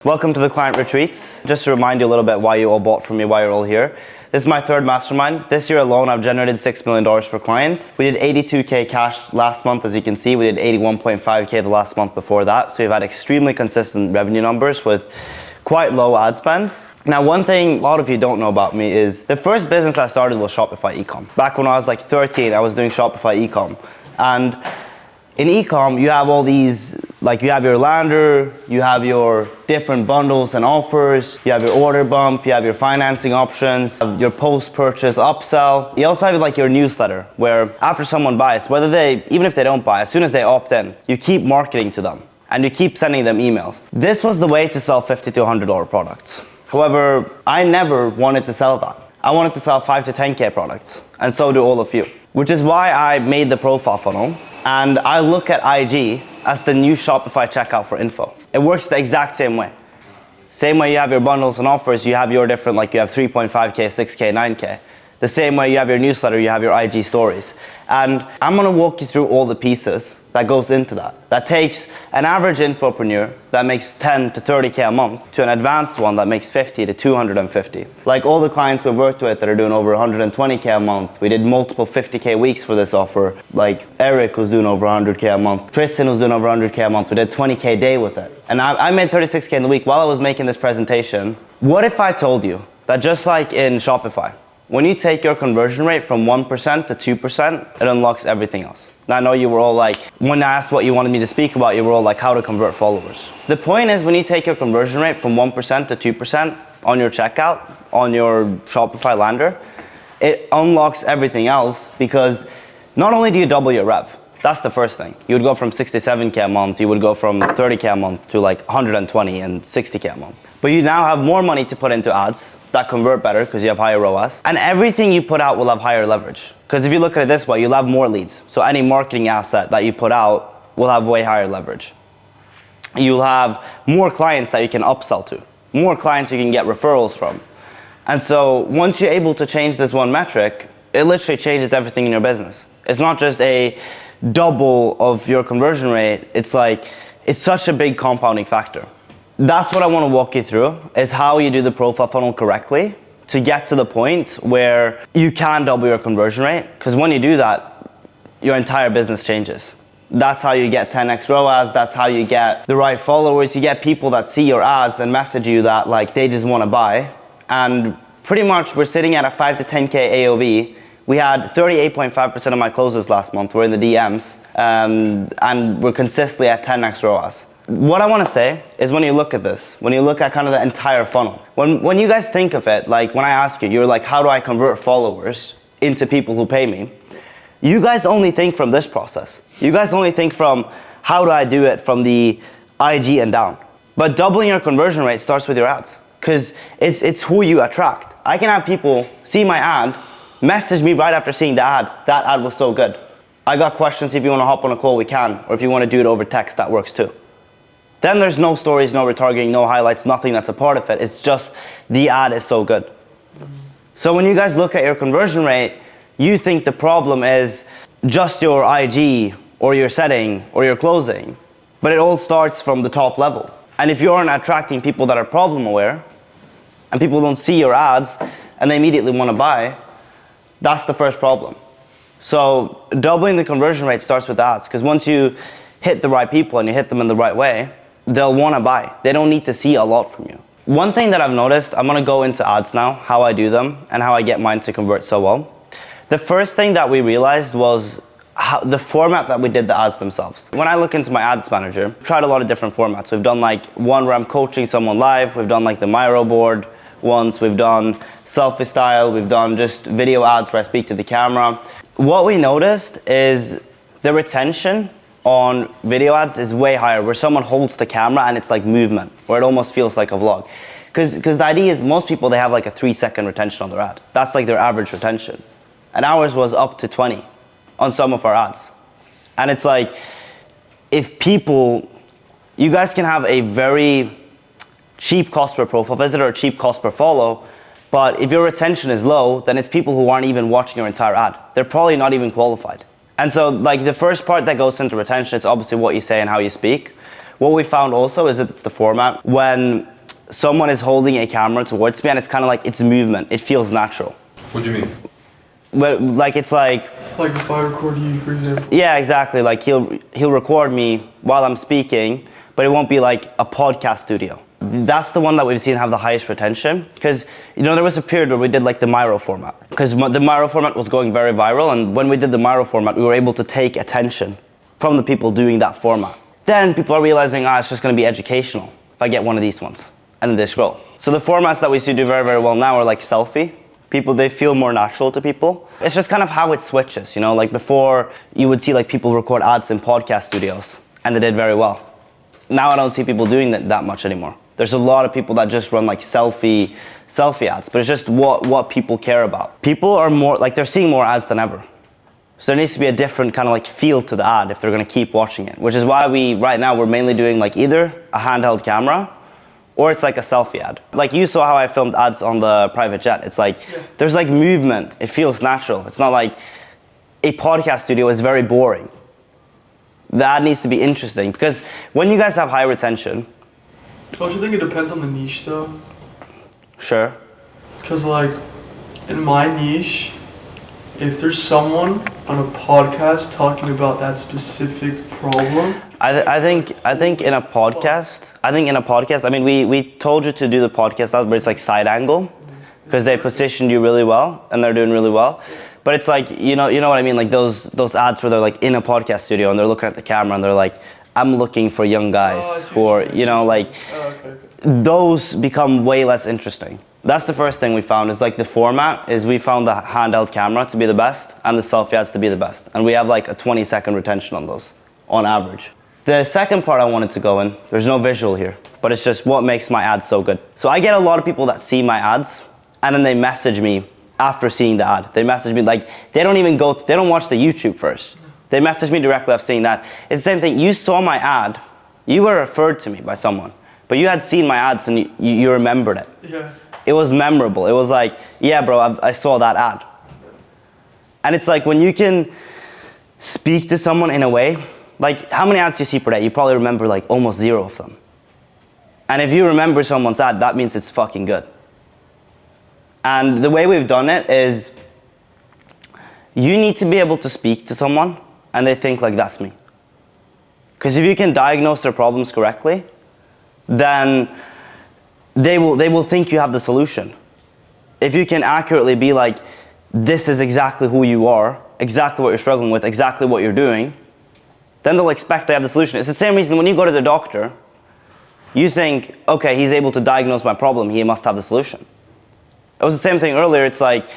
Welcome to the Client Retreats. Just to remind you a little bit why you all bought from me, why you're all here. This is my third mastermind. This year alone, I've generated $6 million for clients. We did 82K cash last month, as you can see. We did 81.5K the last month before that. So we've had extremely consistent revenue numbers with quite low ad spend. Now, one thing a lot of you don't know about me is the first business I started was Shopify e-com. Back when I was like 13, I was doing Shopify e-com. And in e-com, you have all these, like you have your lander, you have your different bundles and offers, you have your order bump, you have your financing options, your post-purchase upsell. You also have like your newsletter, where after someone buys, even if they don't buy, as soon as they opt in, you keep marketing to them and you keep sending them emails. This was the way to sell $50 to $100 products. However, I never wanted to sell that. I wanted to sell 5 to 10K products, and so do all of you. Which is why I made the profile funnel. And I look at IG as the new Shopify checkout for info. It works the exact same way. Same way you have your bundles and offers, you have your different, like you have 3.5K, 6K, 9K. The same way you have your newsletter, you have your IG stories. And I'm gonna walk you through all the pieces that goes into that. That takes an average infopreneur that makes 10 to 30K a month to an advanced one that makes 50 to 250. Like all the clients we've worked with that are doing over 120K a month. We did multiple 50K weeks for this offer. Like Eric was doing over 100K a month. Tristan was doing over 100K a month. We did 20K a day with it. And I made 36K in the week while I was making this presentation. What if I told you that just like in Shopify, when you take your conversion rate from 1% to 2%, it unlocks everything else. Now, I know you were all like, when I asked what you wanted me to speak about, you were all like, how to convert followers. The point is, when you take your conversion rate from 1% to 2% on your checkout, on your Shopify lander, it unlocks everything else, because not only do you double your rev, that's the first thing. You would go from 67K a month, you would go from 30K a month to like 120 and 60K a month. But you now have more money to put into ads that convert better because you have higher ROAS. And everything you put out will have higher leverage. Because if you look at it this way, you'll have more leads. So any marketing asset that you put out will have way higher leverage. You'll have more clients that you can upsell to, more clients you can get referrals from. And so once you're able to change this one metric, it literally changes everything in your business. It's not just a double of your conversion rate. It's like, it's such a big compounding factor. That's what I want to walk you through, is how you do the profile funnel correctly to get to the point where you can double your conversion rate. Because when you do that, your entire business changes. That's how you get 10x ROAS. That's how you get the right followers. You get people that see your ads and message you that like they just want to buy. And pretty much we're sitting at a 5 to 10K AOV. We had 38.5% of my closes last month were in the DMs, and we're consistently at 10x ROAS. What I want to say is, when you look at this, when you look at kind of the entire funnel, when you guys think of it, like when I ask you, you're like, how do I convert followers into people who pay me? You guys only think from this process. You guys only think from, how do I do it from the IG and down? But doubling your conversion rate starts with your ads, because it's who you attract. I can have people see my ad, message me right after seeing the ad. That ad was so good. I got questions. If you want to hop on a call, we can. Or if you want to do it over text, that works too. Then there's no stories, no retargeting, no highlights, nothing that's a part of it. It's just the ad is so good. So when you guys look at your conversion rate, you think the problem is just your IG or your setting or your closing. But it all starts from the top level. And if you aren't attracting people that are problem aware, and people don't see your ads and they immediately want to buy, that's the first problem. So doubling the conversion rate starts with ads, because once you hit the right people and you hit them in the right way, they'll want to buy. They don't need to see a lot from you. One thing that I've noticed, I'm going to go into ads now, how I do them and how I get mine to convert so well. The first thing that we realized was the format that we did the ads themselves. When I look into my ads manager, I've tried a lot of different formats. We've done like one where I'm coaching someone live. We've done like the Miro board once. We've done selfie style. We've done just video ads where I speak to the camera. What we noticed is the retention on video ads is way higher, where someone holds the camera and it's like movement, where it almost feels like a vlog. Because the idea is, most people, they have like a 3-second retention on their ad. That's like their average retention. And ours was up to 20 on some of our ads. And it's like, if people, you guys can have a very cheap cost per profile visit or a cheap cost per follow, but if your retention is low, then it's people who aren't even watching your entire ad. They're probably not even qualified. And so like the first part that goes into retention, it's obviously what you say and how you speak. What we found also is that it's the format. When someone is holding a camera towards me and it's kind of like it's movement, it feels natural. What do you mean? But like it's like if I record you, for example. Yeah, exactly. Like he'll record me while I'm speaking, but it won't be like a podcast studio. That's the one that we've seen have the highest retention, because there was a period where we did like the Miro format, because the Miro format was going very viral, and when we did the Miro format, we were able to take attention from the people doing that format. Then people are realizing, it's just going to be educational if I get one of these ones, and then they scroll. So the formats that we see do very, very well now are like selfie. People, they feel more natural to people. It's just kind of how it switches, like before you would see like people record ads in podcast studios and they did very well. Now I don't see people doing that much anymore. There's a lot of people that just run like selfie ads, but it's just what people care about. People are more, like they're seeing more ads than ever. So there needs to be a different kind of like feel to the ad if they're gonna keep watching it, which is why right now we're mainly doing like either a handheld camera or it's like a selfie ad. Like you saw how I filmed ads on the private jet. It's like, there's like movement. It feels natural. It's not like a podcast studio is very boring. The ad needs to be interesting, because when you guys have high retention. Don't you think it depends on the niche though? Sure. Because like in my niche, if there's someone on a podcast talking about that specific problem. I think in a podcast, I mean, we told you to do the podcast ad, but it's like side angle, because they positioned you really well and they're doing really well. But it's like, you know what I mean? Like those ads where they're like in a podcast studio and they're looking at the camera and they're like, I'm looking for young guys who are, those become way less interesting. That's the first thing we found, is like the format is we found the handheld camera to be the best and the selfie ads to be the best. And we have like a 20-second retention on those on average. The second part I wanted to go in, there's no visual here, but it's just what makes my ads so good. So I get a lot of people that see my ads and then they message me after seeing the ad. They message me like, they don't watch the YouTube first. They message me directly after seeing that. It's the same thing, you saw my ad, you were referred to me by someone, but you had seen my ads and you remembered it. Yeah. It was memorable. It was like, yeah bro, I saw that ad. And it's like when you can speak to someone in a way, like how many ads do you see per day? You probably remember like almost 0 of them. And if you remember someone's ad, that means it's fucking good. And the way we've done it is, you need to be able to speak to someone and they think like, that's me. Because if you can diagnose their problems correctly, then they will think you have the solution. If you can accurately be like, this is exactly who you are, exactly what you're struggling with, exactly what you're doing, then they'll expect they have the solution. It's the same reason when you go to the doctor, you think, okay, he's able to diagnose my problem, he must have the solution. It was the same thing earlier. It's like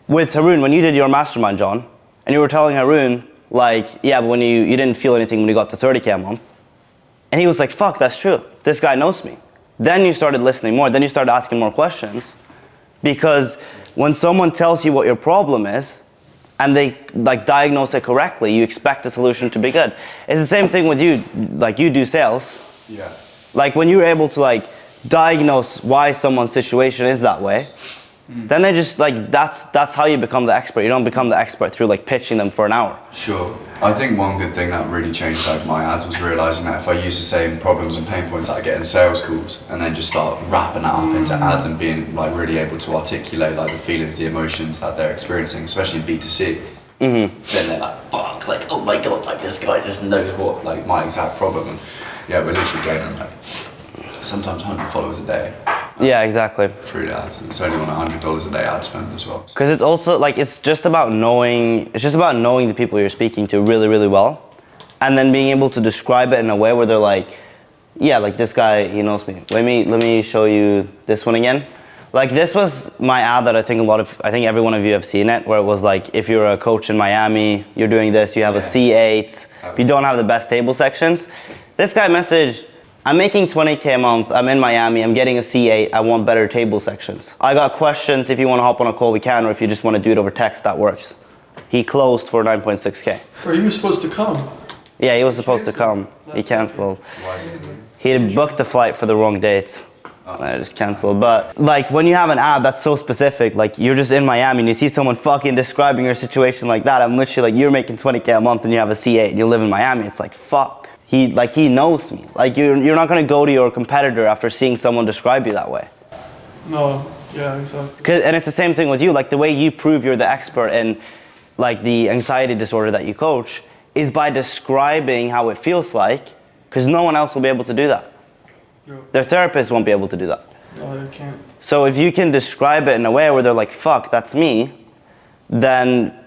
with Haroon, when you did your mastermind, John, and you were telling Haroon, like, yeah, but when you didn't feel anything when you got to 30K a month. And he was like, fuck, that's true. This guy knows me. Then you started listening more. Then you started asking more questions. Because when someone tells you what your problem is, and they like diagnose it correctly, you expect the solution to be good. It's the same thing with you, like you do sales. Yeah. Like when you're able to like diagnose why someone's situation is that way, then they just like, that's how you become the expert. You don't become the expert through like pitching them for an hour. Sure. I think one good thing that really changed like my ads was realising that if I use the same problems and pain points that I get in sales calls and then just start wrapping that up into ads and being like really able to articulate like the feelings, the emotions that they're experiencing, especially in B2C, then they're like, fuck, like, oh my god, like this guy just knows what, like my exact problem. And yeah, we're literally gaining like sometimes 100 followers a day. Yeah, exactly. Through ads. It's only on $100 a day ad spend as well. Because it's also like, it's just about knowing the people you're speaking to really, really well. And then being able to describe it in a way where they're like, yeah, like this guy, he knows me. Let me show you this one again. Like this was my ad that I think every one of you have seen it, where it was like, if you're a coach in Miami, you're doing this, you have a C8, you don't have the best table sections. This guy messaged, I'm making 20K a month, I'm in Miami, I'm getting a C8, I want better table sections. I got questions, if you want to hop on a call we can, or if you just want to do it over text, that works. He closed for 9.6K. Or he was supposed to come. Yeah, he was supposed to come. He canceled. He had booked the flight for the wrong dates. I just canceled. But like when you have an ad that's so specific, like you're just in Miami and you see someone fucking describing your situation like that, I'm literally like, you're making 20K a month and you have a C8 and you live in Miami, it's like, fuck. he knows me. Like you're not gonna go to your competitor after seeing someone describe you that way. No, yeah, exactly. And it's the same thing with you. Like the way you prove you're the expert in like the anxiety disorder that you coach is by describing how it feels like, because no one else will be able to do that. Yeah. Their therapist won't be able to do that. No, they can't. So if you can describe it in a way where they're like, fuck, that's me, then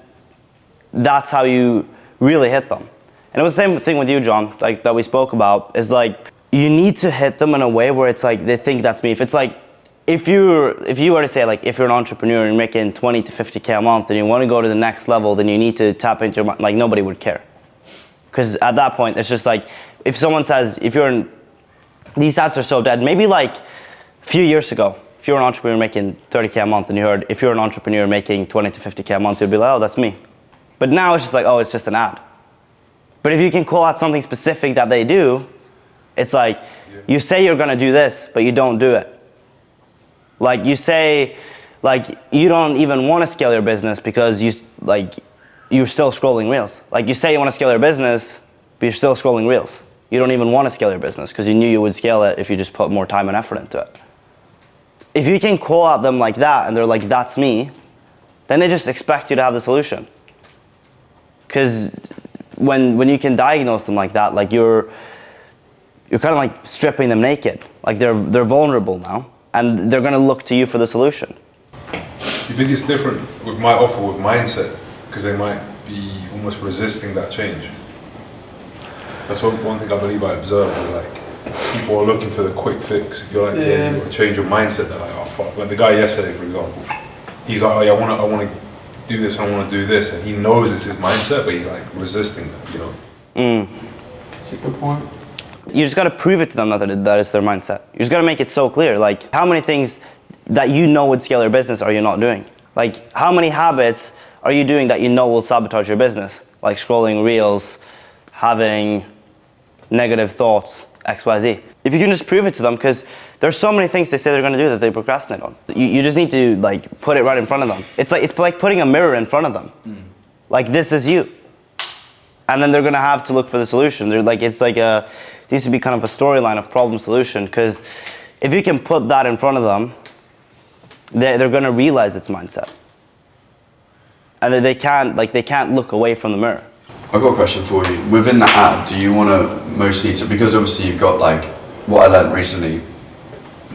that's how you really hit them. And it was the same thing with you, John, like that we spoke about, is like, you need to hit them in a way where it's like, they think that's me. If it's like, if you were to say like, if you're an entrepreneur and you're making 20 to 50K a month and you want to go to the next level, then you need to tap into your mind, like nobody would care. Because at that point, it's just like, if someone says, if you're in, these stats are so dead, maybe like a few years ago, if you're an entrepreneur making 30K a month and you heard, if you're an entrepreneur making 20 to 50K a month, you'd be like, oh, that's me. But now it's just like, oh, it's just an ad. But if you can call out something specific that they do, it's like, you say you're gonna do this, but you don't do it. Like you say, like you don't even wanna scale your business because you're still scrolling reels. Like you say you wanna scale your business, but you're still scrolling reels. You don't even wanna scale your business because you knew you would scale it if you just put more time and effort into it. If you can call out them like that and they're like, that's me, then they just expect you to have the solution. Because when you can diagnose them like that, like you're kind of like stripping them naked. Like they're vulnerable now, and they're gonna look to you for the solution. Do you think it's different with my offer with mindset? Because they might be almost resisting that change. That's one thing I believe I observed, is like people are looking for the quick fix. If you're like, yeah, you want to change your mindset, they're like, oh fuck. Like the guy yesterday, for example, he's like, oh yeah, I want to do this, I want to do this, and he knows it's his mindset, but he's like resisting that, you know. That's a good point. You just got to prove it to them that it's their mindset. You just got to make it so clear. Like, how many things that you know would scale your business are you not doing? Like, how many habits are you doing that you know will sabotage your business? Like scrolling reels, having negative thoughts, XYZ. If you can just prove it to them, because there's so many things they say they're going to do that they procrastinate on. You just need to like put it right in front of them. It's like putting a mirror in front of them. Like, this is you. And then they're going to have to look for the solution. They're like, it needs to be kind of a storyline of problem solution, because if you can put that in front of them, they're going to realize it's mindset. And they can't look away from the mirror. I've got a question for you. Within that ad, do you want to mostly, because obviously you've got like, what I learned recently,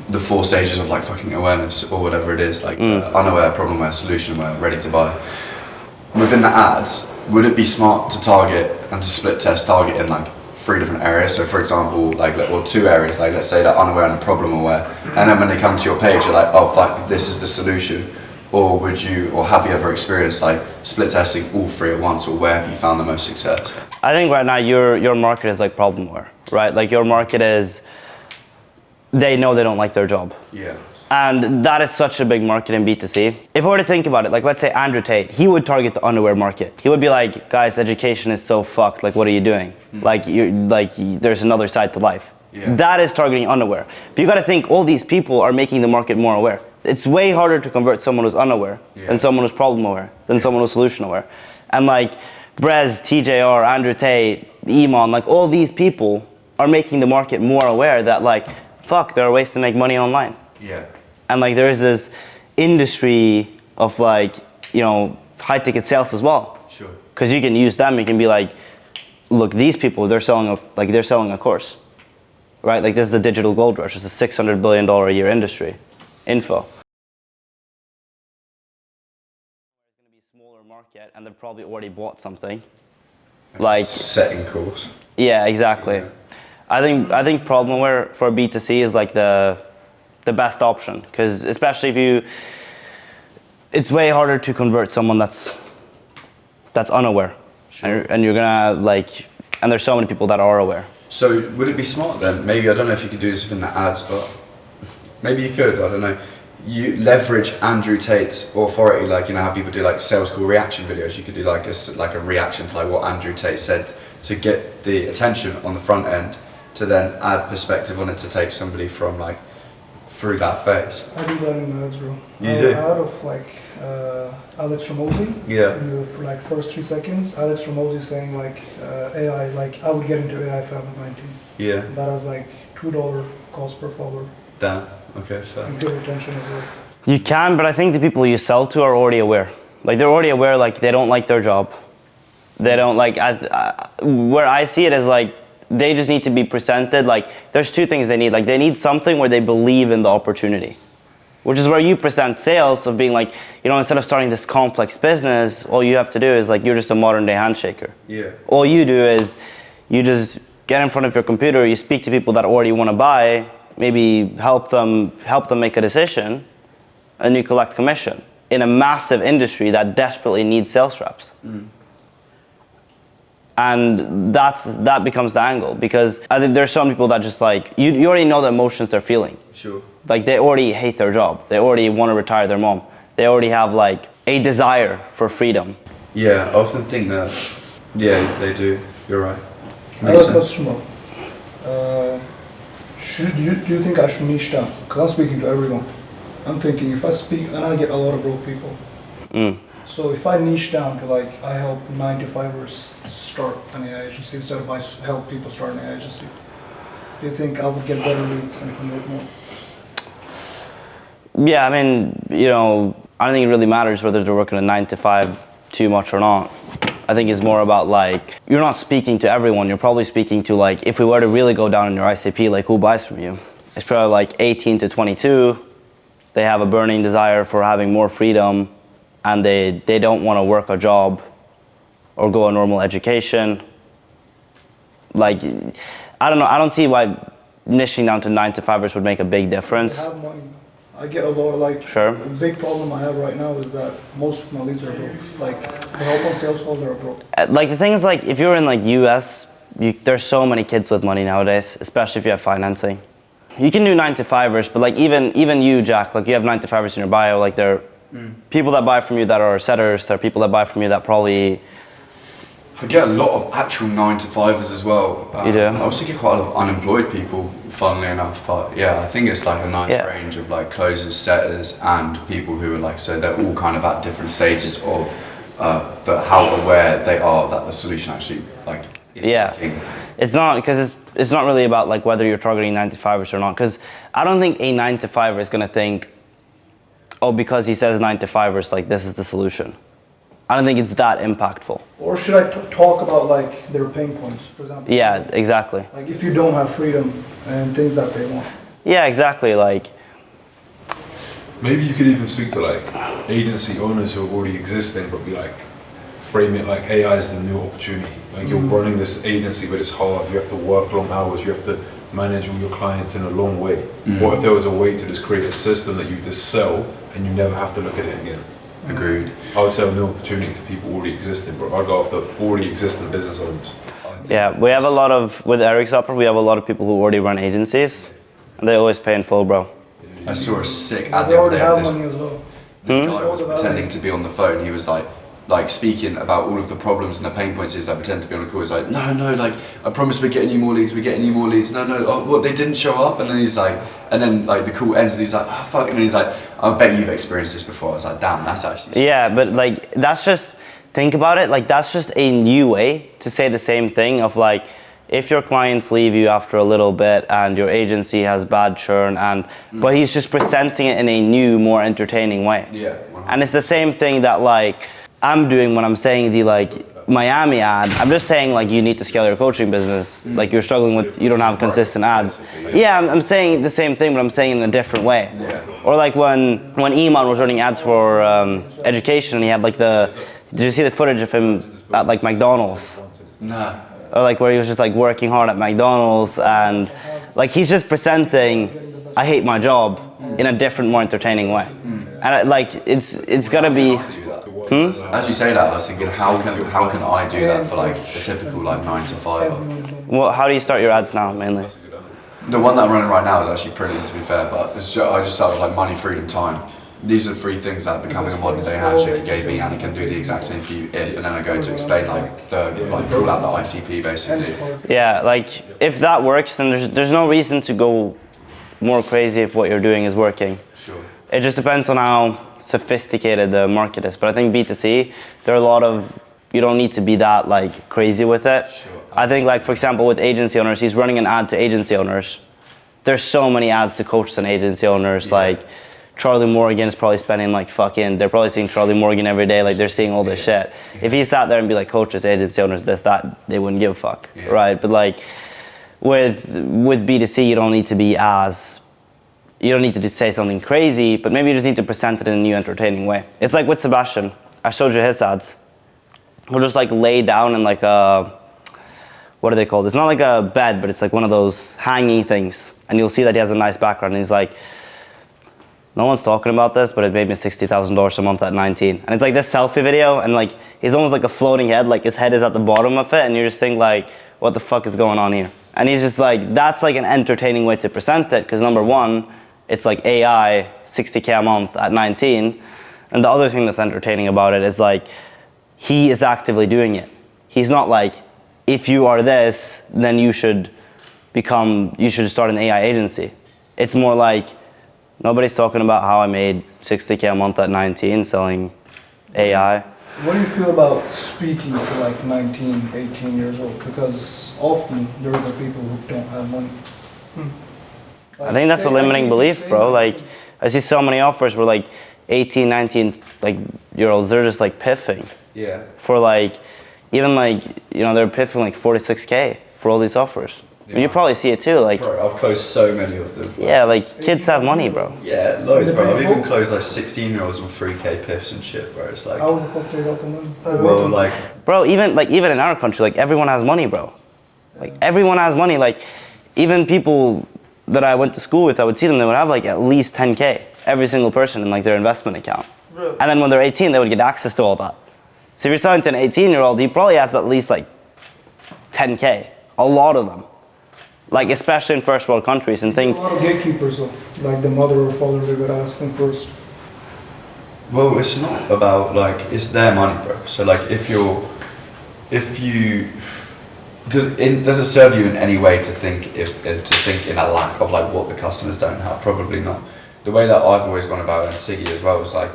the 4 stages of like fucking awareness or whatever it is, like unaware, problem aware, solution aware, ready to buy. Within the ads, would it be smart to target and to split test target in like 3 different areas? So for example, or 2 areas, like let's say they're unaware and problem aware, and then when they come to your page, you're like, oh fuck, this is the solution. Or have you ever experienced like split testing all 3 at once, or where have you found the most success? I think right now your market is like problem aware, right? Like your market is, they know they don't like their job. Yeah. And that is such a big market in B2C. If I were to think about it, like let's say Andrew Tate, he would target the unaware market. He would be like, guys, education is so fucked, like what are you doing? There's another side to life. Yeah. That is targeting unaware. But you gotta think, all these people are making the market more aware. It's way harder to convert someone who's unaware than someone who's problem aware, than someone who's solution aware. And like Brez, TJR, Andrew Tate, Iman, like all these people are making the market more aware that like, fuck, there are ways to make money online. Yeah. And like there is this industry of like, you know, high ticket sales as well. Sure. Because you can use them, you can be like, look, these people, they're selling a course, right? Like this is a digital gold rush. It's a $600 billion a year industry. Info. It's going to be a smaller market, and they've probably already bought something. Like setting course. Yeah, exactly. Yeah. I think problem aware for B2C is like the best option, because especially it's way harder to convert someone that's unaware. Sure. And you're gonna and there's so many people that are aware. So would it be smart then? Maybe, I don't know if you could do this within the ads, but maybe you could, I don't know. You leverage Andrew Tate's authority, like you know how people do like sales call reaction videos. You could do like a reaction to like what Andrew Tate said to get the attention on the front end, to then add perspective on it to take somebody from like through that phase? I do that in my ads, bro. You do? Out of like Alex Ramosi. Yeah. In the like first 3 seconds, Alex Ramosi saying like AI, like I would get into AI if I was 19. Yeah. That has like $2 cost per follower. Damn. Okay, fair. And good retention as well. You can, but I think the people you sell to are already aware. Like they're already aware, like they don't like their job. They don't like, where I see it is like, they just need to be presented, like there's 2 things they need. Like they need something where they believe in the opportunity, which is where you present sales of being like, you know, instead of starting this complex business, all you have to do is like, you're just a modern day handshaker. Yeah. All you do is you just get in front of your computer, you speak to people that already want to buy, maybe help them make a decision, and you collect commission in a massive industry that desperately needs sales reps. And that becomes the angle, because I think there's some people that just like, you already know the emotions they're feeling. Sure. Like they already hate their job. They already want to retire their mom. They already have like a desire for freedom. Yeah, I often think that, yeah, they do. You're right. I have a question, bro. Do you think I should niche down? Because I'm speaking to everyone. I'm thinking if I speak, and I get a lot of broke people. So if I niche down to like, I help 9-to-5ers start an AI agency instead of I help people start an AI agency, do you think I would get better leads and convert more? Yeah, I mean, you know, I don't think it really matters whether they're working a 9-to-5 too much or not. I think it's more about like, you're not speaking to everyone. You're probably speaking to like, if we were to really go down in your ICP, like who buys from you? It's probably like 18 to 22. They have a burning desire for having more freedom, and they don't want to work a job or go a normal education. Like, I don't know, I don't see why niching down to 9-to-5ers would make a big difference. I have money. I get a lot of like, Sure. The big problem I have right now is that most of my leads are broke. Like, the help on sales calls are broke. Like the thing is like, if you're in like US, there's so many kids with money nowadays, especially if you have financing. You can do 9-to-5ers, but like even you, Jack, like you have 9-to-5ers in your bio, like they're people that buy from you that are setters, there are people that buy from you that probably... I get a lot of actual 9-to-5ers as well. You do? I also get quite a lot of unemployed people, funnily enough. But yeah, I think it's like a nice range of like closers, setters, and people who are like, so they're all kind of at different stages of how aware they are that the solution actually like is working. It's not, because it's not really about like whether you're targeting 9-to-5ers or not, because I don't think a 9-to-5er is going to think, oh, because he says 9-to-5ers, like this is the solution. I don't think it's that impactful. Or should I talk about like their pain points, for example? Yeah, exactly. Like if you don't have freedom and things that they want. Yeah, exactly. Like, maybe you could even speak to like agency owners who are already existing, but be like, frame it like AI is the new opportunity. Like you're running this agency, but it's hard. You have to work long hours. You have to manage all your clients in a long way. What if there was a way to just create a system that you just sell and you never have to look at it again? Agreed. I would sell a new opportunity to people already existing, but I'd go after already existing business owners. yeah, we have a lot of, with Eric's offer, we have a lot of people who already run agencies, and they always pay in full, bro. I saw a sick But ad they the other already day. have This, money as well. this guy was pretending to be on the phone. He was like speaking about all of the problems and the pain points is that pretend to be on a call. He's like, no, like I promise we're getting you more leads, No, oh, what, they didn't show up? And then he's like, and then like the call ends and he's like, ah, fuck, and then he's like, I bet you've experienced this before. I was like, damn, that's actually sick. Yeah, but like, that's just, think about it, like that's just a new way to say the same thing of like, if your clients leave you after a little bit and your agency has bad churn, but he's just presenting it in a new, more entertaining way. Yeah. 100%. And it's the same thing that like I'm doing when I'm saying the like Miami ad. I'm just saying like you need to scale your coaching business. Like you're struggling with, you don't have consistent ads. Yeah, I'm saying the same thing, but I'm saying it in a different way. Yeah. Or like when Iman was running ads for education, and he had like did you see the footage of him at like McDonald's? Nah. Or like where he was just like working hard at McDonald's, and like he's just presenting, I hate my job in a different, more entertaining way. And like it's gotta be. As you say that, I was thinking, how can I do that for like a typical like 9-to-5? Well, how do you start your ads now, mainly? The one that I'm running right now is actually brilliant, to be fair, but I just started with like money, freedom, time. These are 3 things that becoming a modern day handshaker gave me, and it can do the exact same for you if, and then I go to explain pull out the ICP basically. Yeah, like if that works, then there's no reason to go more crazy if what you're doing is working. Sure. It just depends on how sophisticated the market is. But I think B2C, there are a lot of, you don't need to be that like crazy with it. Sure. I think like, for example, with agency owners, he's running an ad to agency owners. There's so many ads to coaches and agency owners. Like Charlie Morgan is probably spending like they're probably seeing Charlie Morgan every day. Like they're seeing all this shit. If he sat there and be like, coaches, agency owners, this, that, they wouldn't give a fuck, right? But like with B2C, you don't need to be you don't need to just say something crazy, but maybe you just need to present it in a new entertaining way. It's like with Sebastian. I showed you his ads. He'll just like lay down in like what are they called? It's not like a bed, but it's like one of those hanging things. And you'll see that he has a nice background. And he's like, no one's talking about this, but it made me $60,000 a month at 19. And it's like this selfie video, and like he's almost like a floating head, like his head is at the bottom of it, and you just think like, what the fuck is going on here? And he's just like, that's like an entertaining way to present it, because number one, it's like AI, 60K a month at 19. And the other thing that's entertaining about it is like, he is actively doing it. He's not like, if you are this, then you should start an AI agency. It's more like, nobody's talking about how I made 60K a month at 19 selling AI. What do you feel about speaking to like 19, 18 years old? Because often there are the people who don't have money. I think that's a limiting belief, bro. Like, I see so many offers where like 18, 19 like year olds, they're just like piffing. Yeah. For like, even like, you know, they're piffing like 46K for all these offers. Yeah. And you probably see it too, like. Bro, I've closed so many of them. Yeah, like kids have money, bro. Yeah, loads, bro. I've even closed like 16-year-olds on 3K piffs and shit, bro. It's like, How the fuck they got the money? well, like, Bro, even in our country, like everyone has money, bro. Like everyone has money. Like even people that I went to school with, I would see them, they would have like at least 10K, every single person in like their investment account. Really? And then when they're 18, they would get access to all that. So if you're selling to an 18-year-old, he probably has at least like 10K, a lot of them. Like especially in first world countries, and think. A lot of gatekeepers though, like the mother or father, they would ask them first. well, it's not about like, it's their money, bro. So like, because it doesn't serve you in any way to think in a lack of like what the customers don't have. Probably not. The way that I've always gone about it, and Siggy as well, is like,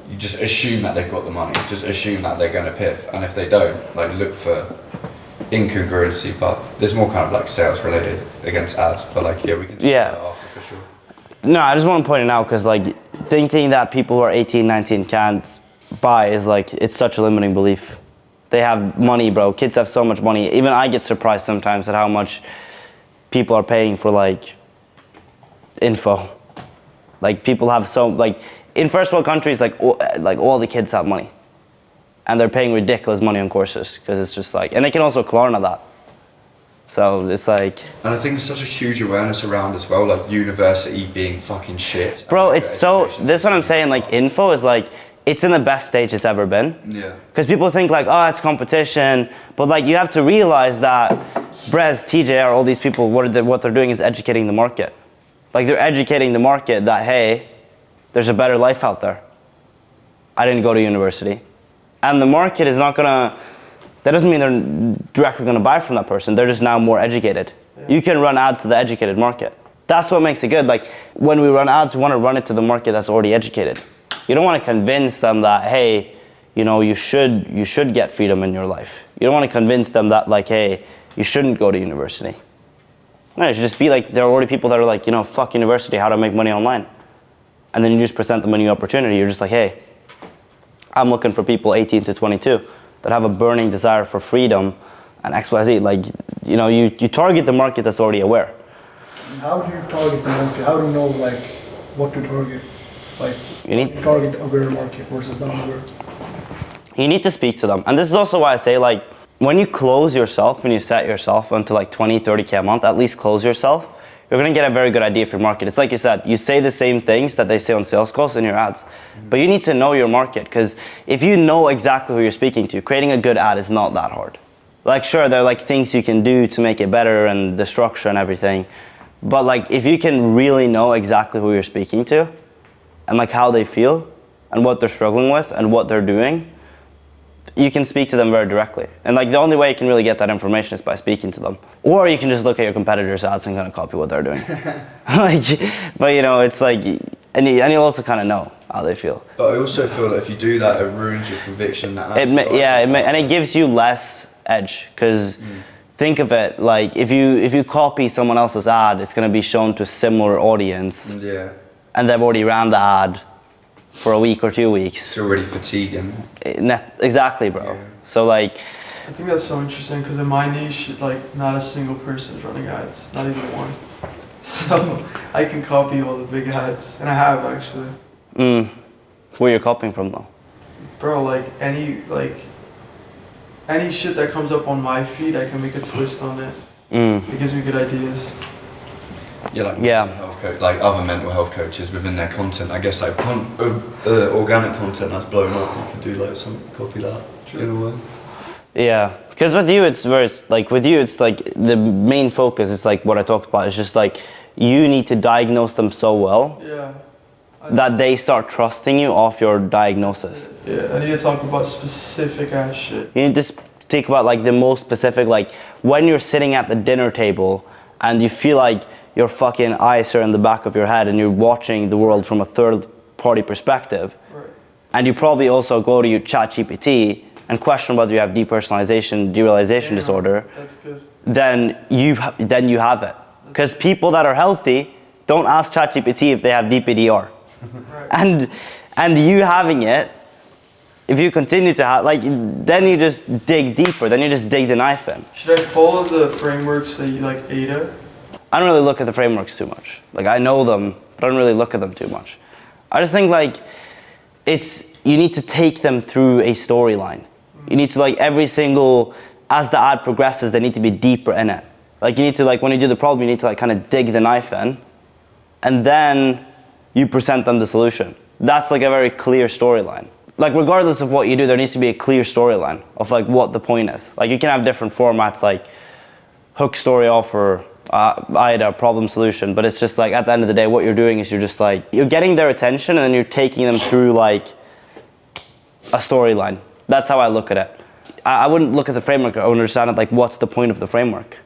you just assume that they've got the money. Just assume that they're going to piff, and if they don't, like look for incongruency. But there's more kind of like sales related against ads. But like, yeah, we can talk about that after for sure. No, I just want to point it out because like thinking that people who are 18, 19 can't buy is like, it's such a limiting belief. They have money, bro. Kids have so much money. Even I get surprised sometimes at how much people are paying for like info. Like people have like in first world countries, like all the kids have money, and they're paying ridiculous money on courses because it's just like, and they can also Klarna that. So it's like. And I think there's such a huge awareness around as well, like university being fucking shit. Bro, it's so. This is what I'm saying. Like info is like, it's in the best stage it's ever been. Yeah. Because people think like, oh, it's competition, but like you have to realize that Brez, TJR, all these people, what they're doing is educating the market. Like they're educating the market that, hey, there's a better life out there. I didn't go to university. And the market is not gonna, that doesn't mean they're directly gonna buy from that person. They're just now more educated. Yeah. You can run ads to the educated market. That's what makes it good. Like when we run ads, we wanna run it to the market that's already educated. You don't want to convince them that, hey, you know, you should get freedom in your life. You don't want to convince them that, like, hey, you shouldn't go to university. No, it should just be like, there are already people that are like, you know, fuck university, how to make money online. And then you just present them a new opportunity. You're just like, hey, I'm looking for people 18 to 22 that have a burning desire for freedom and XYZ. Like, you know, you target the market that's already aware. How do you target the market? How do you know, like, what to target? Like, you need to target aware market versus non-aware. You need to speak to them. And this is also why I say, like, when you close yourself, when you set yourself into like 20, 30K a month, at least close yourself, you're gonna get a very good idea of your market. It's like you said, you say the same things that they say on sales calls in your ads. But you need to know your market, because if you know exactly who you're speaking to, creating a good ad is not that hard. Like, sure, there are like things you can do to make it better and the structure and everything. But like, if you can really know exactly who you're speaking to, and like how they feel and what they're struggling with and what they're doing, you can speak to them very directly. And like the only way you can really get that information is by speaking to them. Or you can just look at your competitors' ads and kind of copy what they're doing. Like, but you know, it's like, and you'll also kind of know how they feel. But I also feel that if you do that, it ruins your conviction. That And it gives you less edge, because think of it like if you copy someone else's ad, it's going to be shown to a similar audience. Yeah. And they've already ran the ad for a week or 2 weeks. It's already fatiguing. Exactly, bro. Yeah. So like, I think that's so interesting because in my niche, like not a single person is running ads, not even one. So I can copy all the big ads, and I have actually. where you're copying from though? Bro, like any shit that comes up on my feed, I can make a twist on it. It gives me good ideas. Yeah, like mental health like other mental health coaches within their content. I guess like organic content that's blown up, you can do like some copy that in a way. Yeah, because with you it's like the main focus is like what I talked about. It's just like you need to diagnose them so well that they start trusting you off your diagnosis. Yeah, I need to talk about specific ass shit. You need to think about like the most specific, like when you're sitting at the dinner table and you feel like your fucking eyes are in the back of your head and you're watching the world from a third party perspective. Right. And you probably also go to your ChatGPT and question whether you have derealization disorder. That's good. Then you have it. Because people that are healthy don't ask ChatGPT if they have DPDR. Right. And you having it, if you continue to have, like, then you just dig deeper, then you just dig the knife in. Should I follow the frameworks that you like ADA? I don't really look at the frameworks too much. Like, I know them, but I don't really look at them too much. I just think like you need to take them through a storyline. You need to like as the ad progresses, they need to be deeper in it. Like you need to like, when you do the problem, you need to like kind of dig the knife in, and then you present them the solution. That's like a very clear storyline. Like regardless of what you do, there needs to be a clear storyline of like what the point is. Like you can have different formats like hook, story, offer, IDA, problem, solution, but it's just like at the end of the day, what you're doing is you're just like, you're getting their attention and then you're taking them through like a storyline. That's how I look at it. I wouldn't look at the framework, I would understand it like, what's the point of the framework?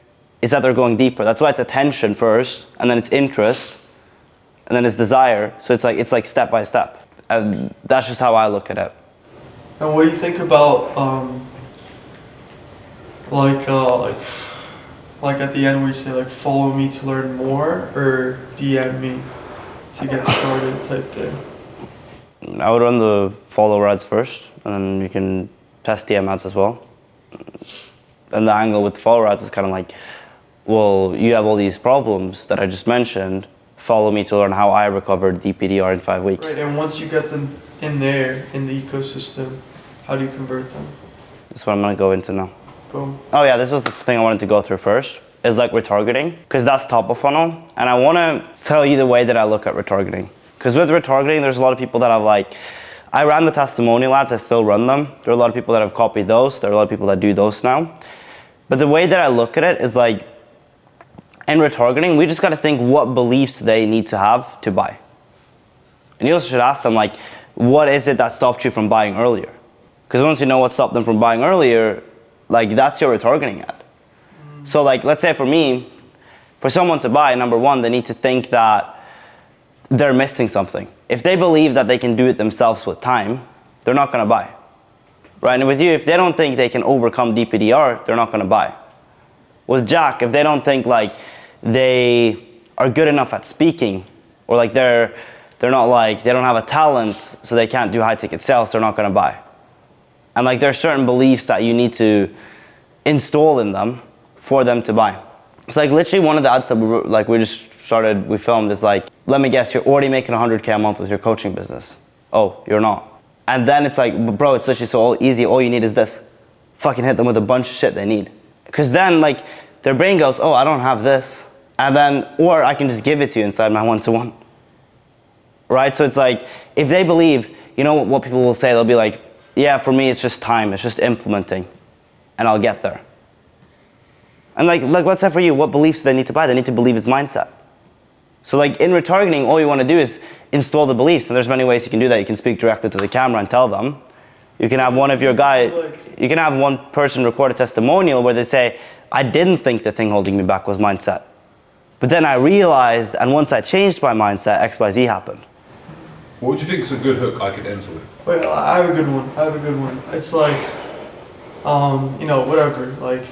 Is that they're going deeper. That's why it's attention first, and then it's interest, and then it's desire. So it's like step by step. And that's just how I look at it. And what do you think about like at the end where you say like follow me to learn more or DM me to get started type thing? I would run the follower ads first, and then you can test DM ads as well. And the angle with the follower ads is kind of like, well, you have all these problems that I just mentioned. Follow me to learn how I recovered DPDR in 5 weeks. Right, and once you get them in there, in the ecosystem, how do you convert them? That's what I'm gonna go into now. Boom. Oh yeah, this was the thing I wanted to go through first, is like retargeting, because that's top of funnel. And I wanna tell you the way that I look at retargeting. Because with retargeting, there's a lot of people that have like, I ran the testimonial ads, I still run them. There are a lot of people that have copied those. There are a lot of people that do those now. But the way that I look at it is like, in retargeting, we just gotta think what beliefs they need to have to buy. And you also should ask them like, what is it that stopped you from buying earlier? Because once you know what stopped them from buying earlier, like that's your retargeting ad. So like, let's say for me, for someone to buy, number one, they need to think that they're missing something. If they believe that they can do it themselves with time, they're not gonna buy. Right, and with you, if they don't think they can overcome DPDR, they're not gonna buy. With Jack, if they don't think like they are good enough at speaking, or like they're not like, they don't have a talent, so they can't do high ticket sales, they're not gonna buy. And like there's certain beliefs that you need to install in them for them to buy. It's like literally one of the ads that we filmed is like, let me guess, you're already making 100K a month with your coaching business. Oh, you're not. And then it's like, bro, it's literally so easy, all you need is this. Fucking hit them with a bunch of shit they need. Because then like, their brain goes, oh, I don't have this. And then, or I can just give it to you inside my one-to-one. Right, so it's like, if they believe, you know what people will say, they'll be like, yeah, for me it's just time, it's just implementing, and I'll get there. And like let's say for you, what beliefs do they need to buy? They need to believe it's mindset. So like in retargeting, all you want to do is install the beliefs, and there's many ways you can do that. You can speak directly to the camera and tell them, You can have one of your guys, you can have one person record a testimonial where they say, I didn't think the thing holding me back was mindset. But then I realized, and once I changed my mindset, X, Y, Z happened. What do you think is a good hook I could enter with? Wait, I have a good one. It's like, you know, whatever. Like,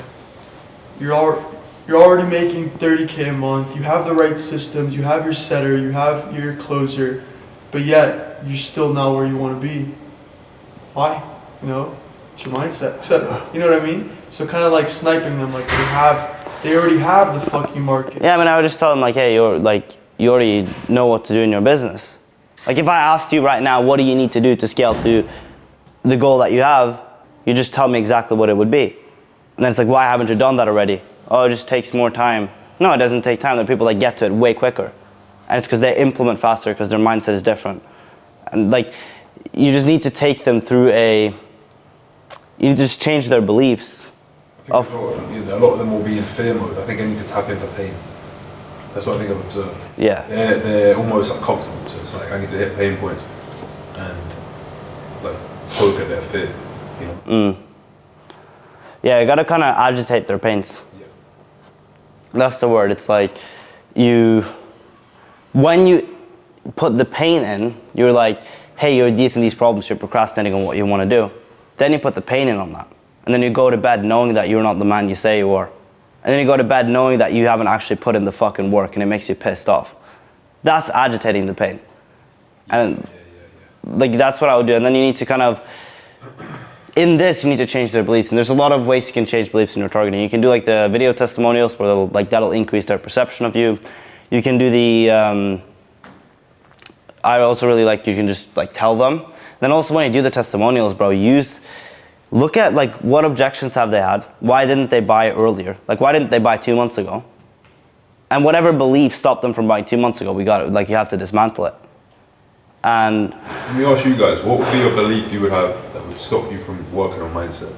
you're already making 30K a month. You have the right systems. You have your setter. You have your closer. But yet, you're still not where you want to be. Why? You know, it's your mindset, etc. You know what I mean? So kind of like sniping them, like they already have the fucking market. Yeah, I mean, I would just tell them like, hey, you already know what to do in your business. Like if I asked you right now, what do you need to do to scale to the goal that you have? You just tell me exactly what it would be. And then it's like, why haven't you done that already? Oh, it just takes more time. No, it doesn't take time. There are people that get to it way quicker. And it's because they implement faster because their mindset is different. And like, you just need to take them through you need to just change their beliefs. I think a lot of them will be in fear mode. I think I need to tap into pain. That's what I think I've observed. Yeah. They're almost uncomfortable. So it's like I need to hit pain points and like poke at their fear. You know? Yeah, you gotta kind of agitate their pains. Yeah. That's the word. It's like when you put the pain in, you're like, hey, you're these problems, you're procrastinating on what you want to do. Then you put the pain in on that. And then you go to bed knowing that you're not the man you say you are. And then you go to bed knowing that you haven't actually put in the fucking work and it makes you pissed off. That's agitating the pain. And like that's what I would do. And then you need to kind of, in this, you need to change their beliefs. And there's a lot of ways you can change beliefs in your targeting. You can do like the video testimonials where that'll increase their perception of you. You can do the, I also really like, you can just like tell them. Then also when you do the testimonials, bro, look at like what objections have they had? Why didn't they buy earlier? Like why didn't they buy 2 months ago? And whatever belief stopped them from buying 2 months ago, you have to dismantle it. And let me ask you guys, what would be a belief you would have that would stop you from working on mindset?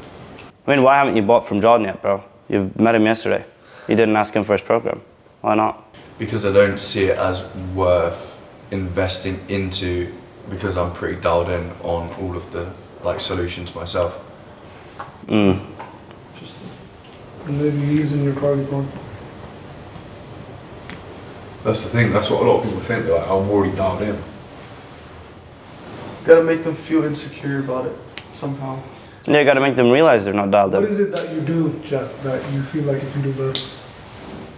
I mean, why haven't you bought from John yet, bro? You've met him yesterday. You didn't ask him for his program. Why not? Because I don't see it as worth investing into, because I'm pretty dialed in on all of the like solutions myself. Interesting. And maybe using your target one. That's the thing, that's what a lot of people think, they're like, I'm already dialed in. Gotta make them feel insecure about it somehow. Yeah, you gotta make them realize they're not dialed in. What is it that you do, Jack, that you feel like you can do better?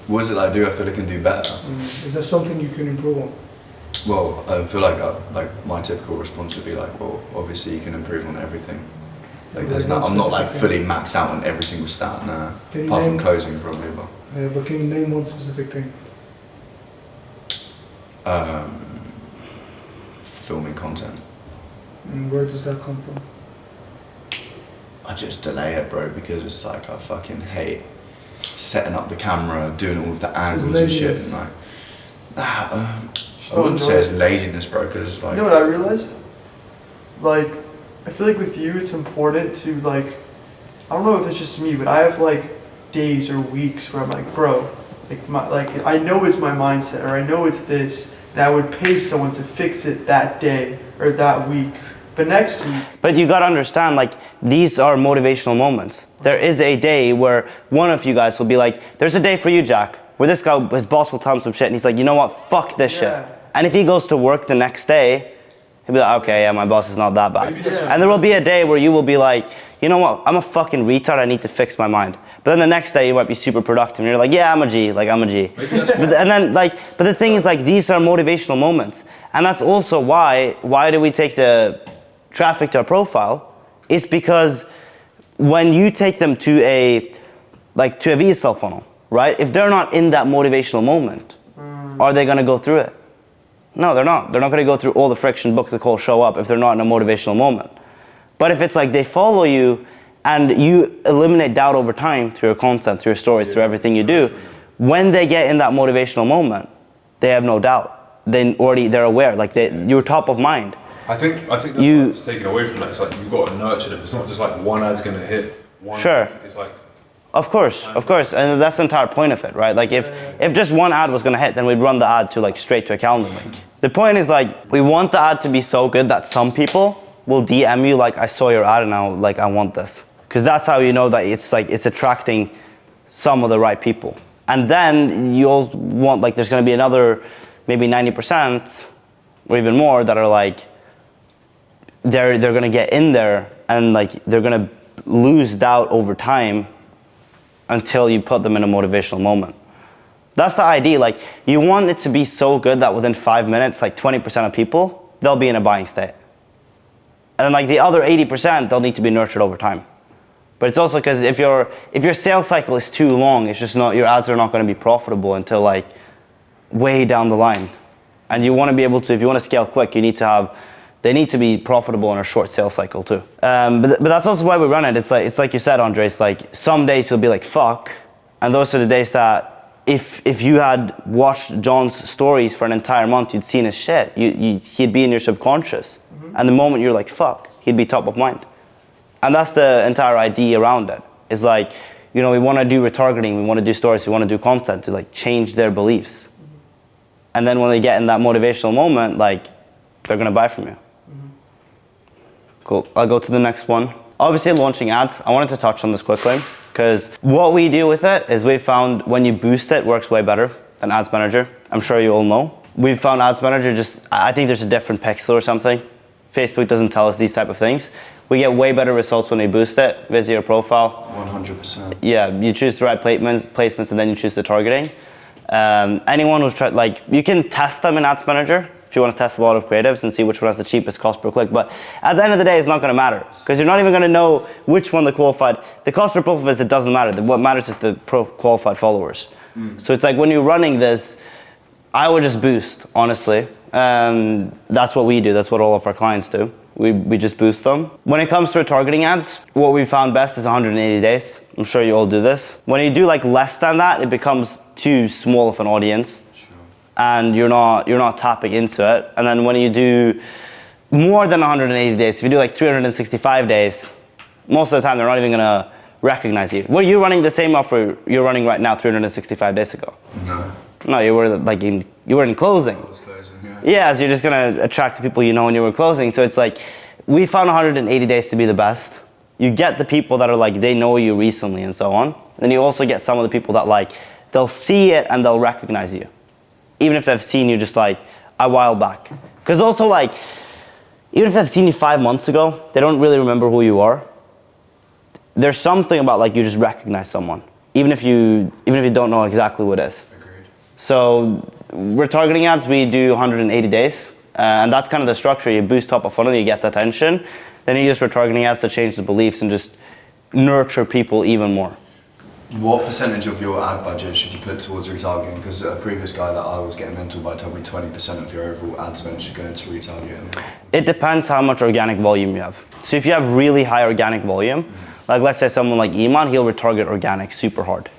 What is it I do I feel I can do better? Is there something you can improve on? Well, I feel like my typical response would be like, well, obviously you can improve on everything. Like there's Like I'm not like specific fully maxed out on every single stat now. Can you Apart from name- closing probably, But can you name one specific thing? but filming content. And where does that come from? I just delay it, bro, because it's like I fucking hate setting up the camera, doing all of the angles and shit. laziness. And like, I wouldn't say it's laziness, bro, because like. You know what I realized? Like, I feel like with you, it's important to like, I don't know if it's just me, but I have like days or weeks where I'm like, bro, like I know it's my mindset or I know it's this, and I would pay someone to fix it that day or that week. But next week. But you gotta understand, like, these are motivational moments. There is a day where one of you guys will be like, there's a day for you, Jack, where this guy, his boss will tell him some shit and he's like, you know what, fuck this shit. And if he goes to work the next day, he'll be like, okay, yeah, my boss is not that bad. And there will be a day where you will be like, you know what, I'm a fucking retard, I need to fix my mind. But then the next day you might be super productive and you're like, yeah, I'm a G, like I'm a G. But the thing is, like, these are motivational moments. And that's also why do we take the traffic to our profile? It's because when you take them to a VSL funnel, right? If they're not in that motivational moment, are they gonna go through it? No, they're not. They're not gonna go through all the friction, book the call, show up if they're not in a motivational moment. But if it's like they follow you and you eliminate doubt over time through your content, through your stories, through everything you do, when they get in that motivational moment, they have no doubt. They're aware, like you're top of mind. I think that's what's taken away from that. It's like you've got to nurture them. It's not just like one ad's gonna hit. It's like. Of course, and that's the entire point of it, right? Like if just one ad was gonna hit, then we'd run the ad to like straight to a calendar link. The point is like we want the ad to be so good that some people will DM you like, I saw your ad and now like I want this. Because that's how you know that it's like it's attracting some of the right people. And then you'll want like there's gonna be another maybe 90% or even more that are like they're gonna get in there and like they're gonna lose doubt over time until you put them in a motivational moment. That's the idea. Like you want it to be so good that within 5 minutes, like 20% of people, they'll be in a buying state. And then like the other 80%, they'll need to be nurtured over time. But it's also because if your sales cycle is too long, it's just not, your ads are not going to be profitable until like way down the line. And you want to be able to, if you want to scale quick, they need to be profitable in a short sales cycle too. But that's also why we run it. It's like you said, Andre, it's like some days you'll be like, fuck. And those are the days that if you had watched John's stories for an entire month, you'd seen his shit. He'd be in your subconscious. Mm-hmm. And the moment you're like, fuck, he'd be top of mind. And that's the entire idea around it. It's like, you know, we want to do retargeting, we want to do stories, we want to do content to like change their beliefs. Mm-hmm. And then when they get in that motivational moment, like they're going to buy from you. Mm-hmm. Cool. I'll go to the next one. Obviously launching ads. I wanted to touch on this quickly because what we do with it is we've found when you boost it works way better than Ads Manager. I'm sure you all know. We've found Ads Manager I think there's a different pixel or something. Facebook doesn't tell us these type of things. We get way better results when we boost it, visit your profile. 100%. Yeah, you choose the right placements and then you choose the targeting. Anyone who's tried, like, you can test them in Ads Manager if you want to test a lot of creatives and see which one has the cheapest cost per click. But at the end of the day, it's not going to matter because you're not even going to know which one the cost per profile visit doesn't matter. What matters is the qualified followers. So it's like when you're running this, I would just boost, honestly. That's what we do. That's what all of our clients do. We just boost them. When it comes to targeting ads, what we found best is 180 days. I'm sure you all do this. When you do like less than that, it becomes too small of an audience. Sure. And you're not tapping into it. And then when you do more than 180 days, if you do like 365 days, most of the time they're not even gonna recognize you. Were you running the same offer you're running right now 365 days ago? No, you were like you were in closing. Yeah, so you're just gonna attract the people you know when you were closing. So it's like, we found 180 days to be the best. You get the people that are like, they know you recently and so on. Then you also get some of the people that like, they'll see it and they'll recognize you. Even if they've seen you just like a while back. Because also like, even if they've seen you 5 months ago, they don't really remember who you are. There's something about like, you just recognize someone. Even if you don't know exactly what it is. So retargeting ads, we do 180 days. And that's kind of the structure. You boost top of funnel, you get the attention. Then you use retargeting ads to change the beliefs and just nurture people even more. What percentage of your ad budget should you put towards retargeting? Because a previous guy that I was getting mentored by told me 20% of your overall ad spend should go into retargeting. It depends how much organic volume you have. So if you have really high organic volume, like let's say someone like Iman, he'll retarget organic super hard.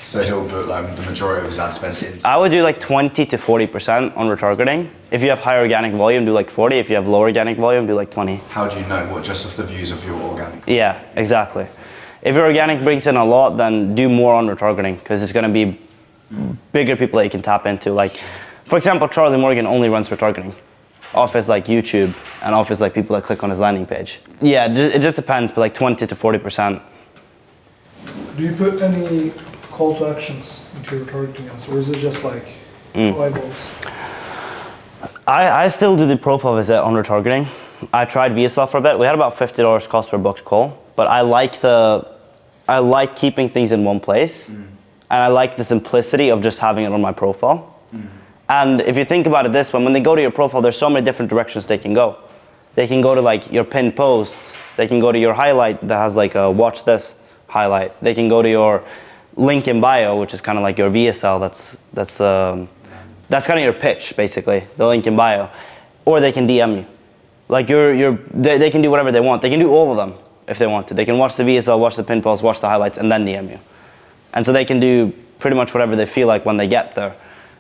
So he'll put like the majority of his ad spend into. I would do like 20 to 40% on retargeting. If you have high organic volume, do like 40. If you have low organic volume, do like 20. How do you know? What, just off the views of your organic? Yeah, exactly. If your organic brings in a lot, then do more on retargeting because it's going to be bigger people that you can tap into. Like, for example, Charlie Morgan only runs retargeting off his like YouTube and off his like people that click on his landing page. Yeah, it just depends, but like 20 to 40%. Do you put any call to actions into your targeting ads, or is it just like eyeballs? I still do the profile visit on retargeting. I tried VSL for a bit. We had about $50 cost per booked call, but I like keeping things in one place, and I like the simplicity of just having it on my profile. And if you think about it this way, when they go to your profile, there's so many different directions they can go. They can go to like your pinned posts. They can go to your highlight that has like a watch this highlight. They can go to your link in bio, which is kind of like your VSL. That's kind of your pitch, basically, the link in bio. Or they can DM you. Like they can do whatever they want. They can do all of them if they want to. They can watch the VSL, watch the pin post, watch the highlights, and then DM you. And so they can do pretty much whatever they feel like when they get there.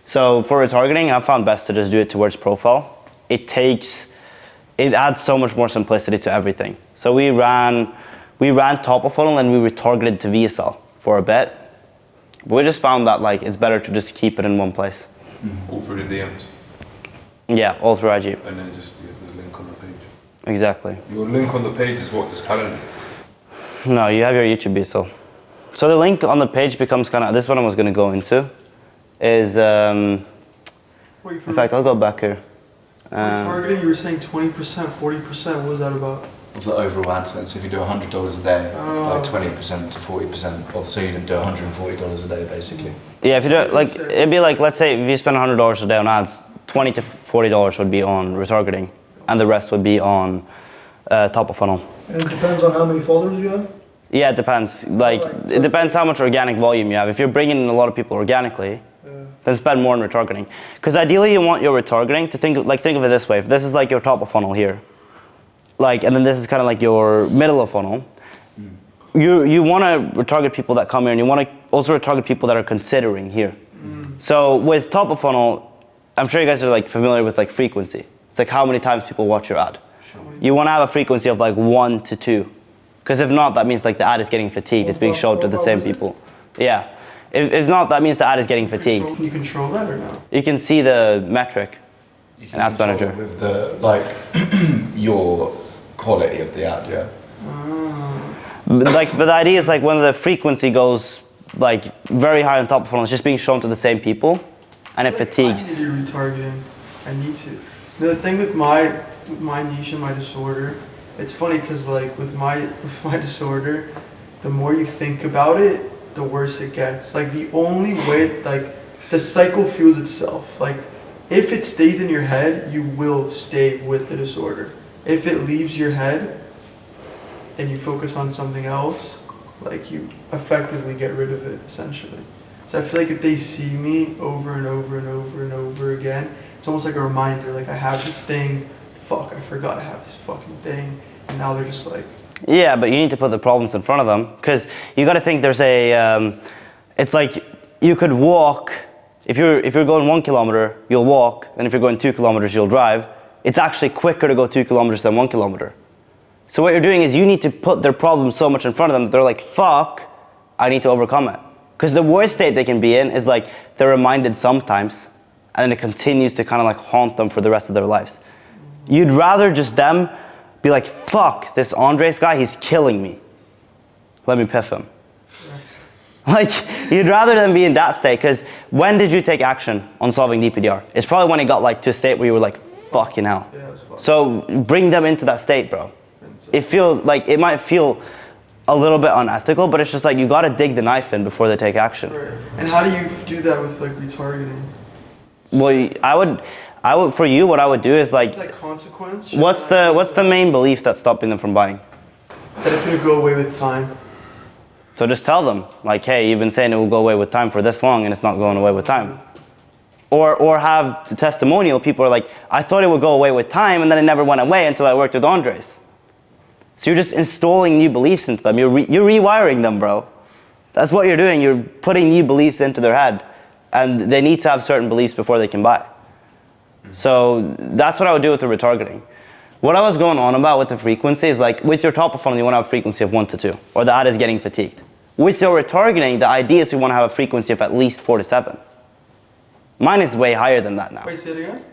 So for retargeting, I've found best to just do it towards profile. It adds so much more simplicity to everything. So we ran top of funnel and we retargeted to VSL for a bit. But we just found that like it's better to just keep it in one place. All through the DMs? Yeah, all through IG. And then just the link on the page? Exactly. Your link on the page is what, this calendar? No, you have your YouTube still. So the link on the page becomes kind of, this is what I was going to go into, is, in fact, I'll go back here. Targeting, you were saying 20%, 40%, what was that about? Of the overall ad spend. So if you do $100 a day, like 20% to 40% of, so you do $140 a day basically. Yeah, if you do it, like, it'd be like, let's say if you spend $100 a day on ads, $20 to $40 would be on retargeting, and the rest would be on top of funnel. And it depends on how many followers you have? Yeah, it depends. Like, it depends how much organic volume you have. If you're bringing in a lot of people organically, then spend more on retargeting. Because ideally, you want your retargeting to think of it this way. If this is like your top of funnel here, like, and then this is kind of like your middle of funnel, you want to retarget people that come here, and you want to also retarget people that are considering here. So with top of funnel, I'm sure you guys are like familiar with like frequency. It's like how many times people watch your ad. You want to have a frequency of like 1 to 2. Because if not, that means like the ad is getting fatigued. It's being shown to the same people. Yeah. If not, that means the ad is getting fatigued. Can you control that or no? You can see the metric in Ads Manager. With the, like, your quality of the ad, yeah. But the idea is like when the frequency goes like very high on top of funnel, it's just being shown to the same people, and it fatigues. I need to do retargeting. I need to. The thing with my niche and my disorder, it's funny because like with my disorder, the more you think about it, the worse it gets. Like the only way, like the cycle fuels itself. Like if it stays in your head, you will stay with the disorder. If it leaves your head and you focus on something else, like you effectively get rid of it essentially. So I feel like if they see me over and over and over and over again, it's almost like a reminder, like I have this thing, fuck, I forgot I have this fucking thing, and now they're just like... Yeah, but you need to put the problems in front of them, because you got to think there's a, it's like you could walk, if you're going 1 kilometer, you'll walk, and if you're going 2 kilometers, you'll drive. It's actually quicker to go 2 kilometers than 1 kilometer. So what you're doing is you need to put their problem so much in front of them that they're like, fuck, I need to overcome it. Because the worst state they can be in is like they're reminded sometimes, and then it continues to kind of like haunt them for the rest of their lives. You'd rather just them be like, fuck, this Andres guy, he's killing me. Let me piff him. Like, you'd rather than be in that state, because when did you take action on solving DPDR? It's probably when it got like to a state where you were like, fucking hell. Yeah, it was fucking. So bring them into that state, bro. It feels like, it might feel a little bit unethical, but it's just like you gotta dig the knife in before they take action. Right. And how do you do that with like retargeting? Well, I would for you, what I would do is like, What's that consequence? what's the main belief that's stopping them from buying? That it's gonna go away with time. So just tell them, like, hey, you've been saying it will go away with time for this long, and it's not going away with time. Or have the testimonial, people are like, I thought it would go away with time, and then it never went away until I worked with Andres. So you're just installing new beliefs into them. You're rewiring them, bro. That's what you're doing. You're putting new beliefs into their head, and they need to have certain beliefs before they can buy. So that's what I would do with the retargeting. What I was going on about with the frequency is like, with your top of funnel, you want to have a frequency of 1 to 2, or the ad is getting fatigued. With your retargeting, the idea is we want to have a frequency of at least 4 to 7. Mine is way higher than that now. Wait, say it again?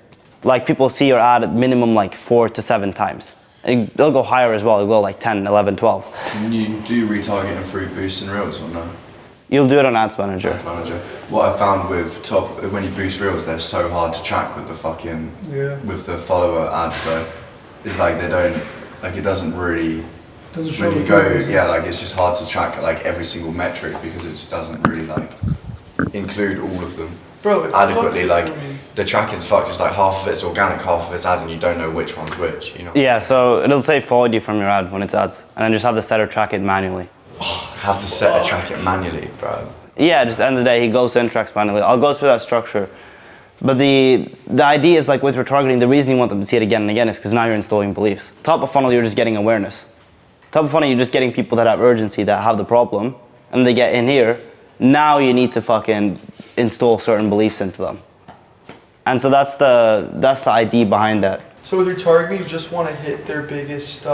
Like people see your ad at minimum like 4 to 7 times. And they'll go higher as well. They'll go like 10, 11, 12. Can you do retargeting through boosts and reels or no? You'll do it on Ads Manager. Ads Manager. What I found with when you boost reels, they're so hard to track with the fucking with the follower ads though. It's like they don't, like it doesn't really, Doesn't show when the you go, frequency. yeah, like it's just hard to track like every single metric because it just doesn't really like include all of them Bro, it adequately. fucks it Like for me. the tracking's fucked. It's like half of it's organic, half of it's ad, and you don't know which one's which. You know. Yeah, so it'll say followed you from your ad when it's ads. And then just have the setter track it manually. Have to set a track it manually, bro. Yeah, just at the end of the day, he goes in, tracks manually. I'll go through that structure. But the idea is like with retargeting, the reason you want them to see it again and again is because now you're installing beliefs. Top of funnel, you're just getting awareness. Top of funnel, you're just getting people that have urgency, that have the problem, and they get in here. Now you need to fucking install certain beliefs into them. And so that's the idea behind that. So with retargeting, you just want to hit their biggest,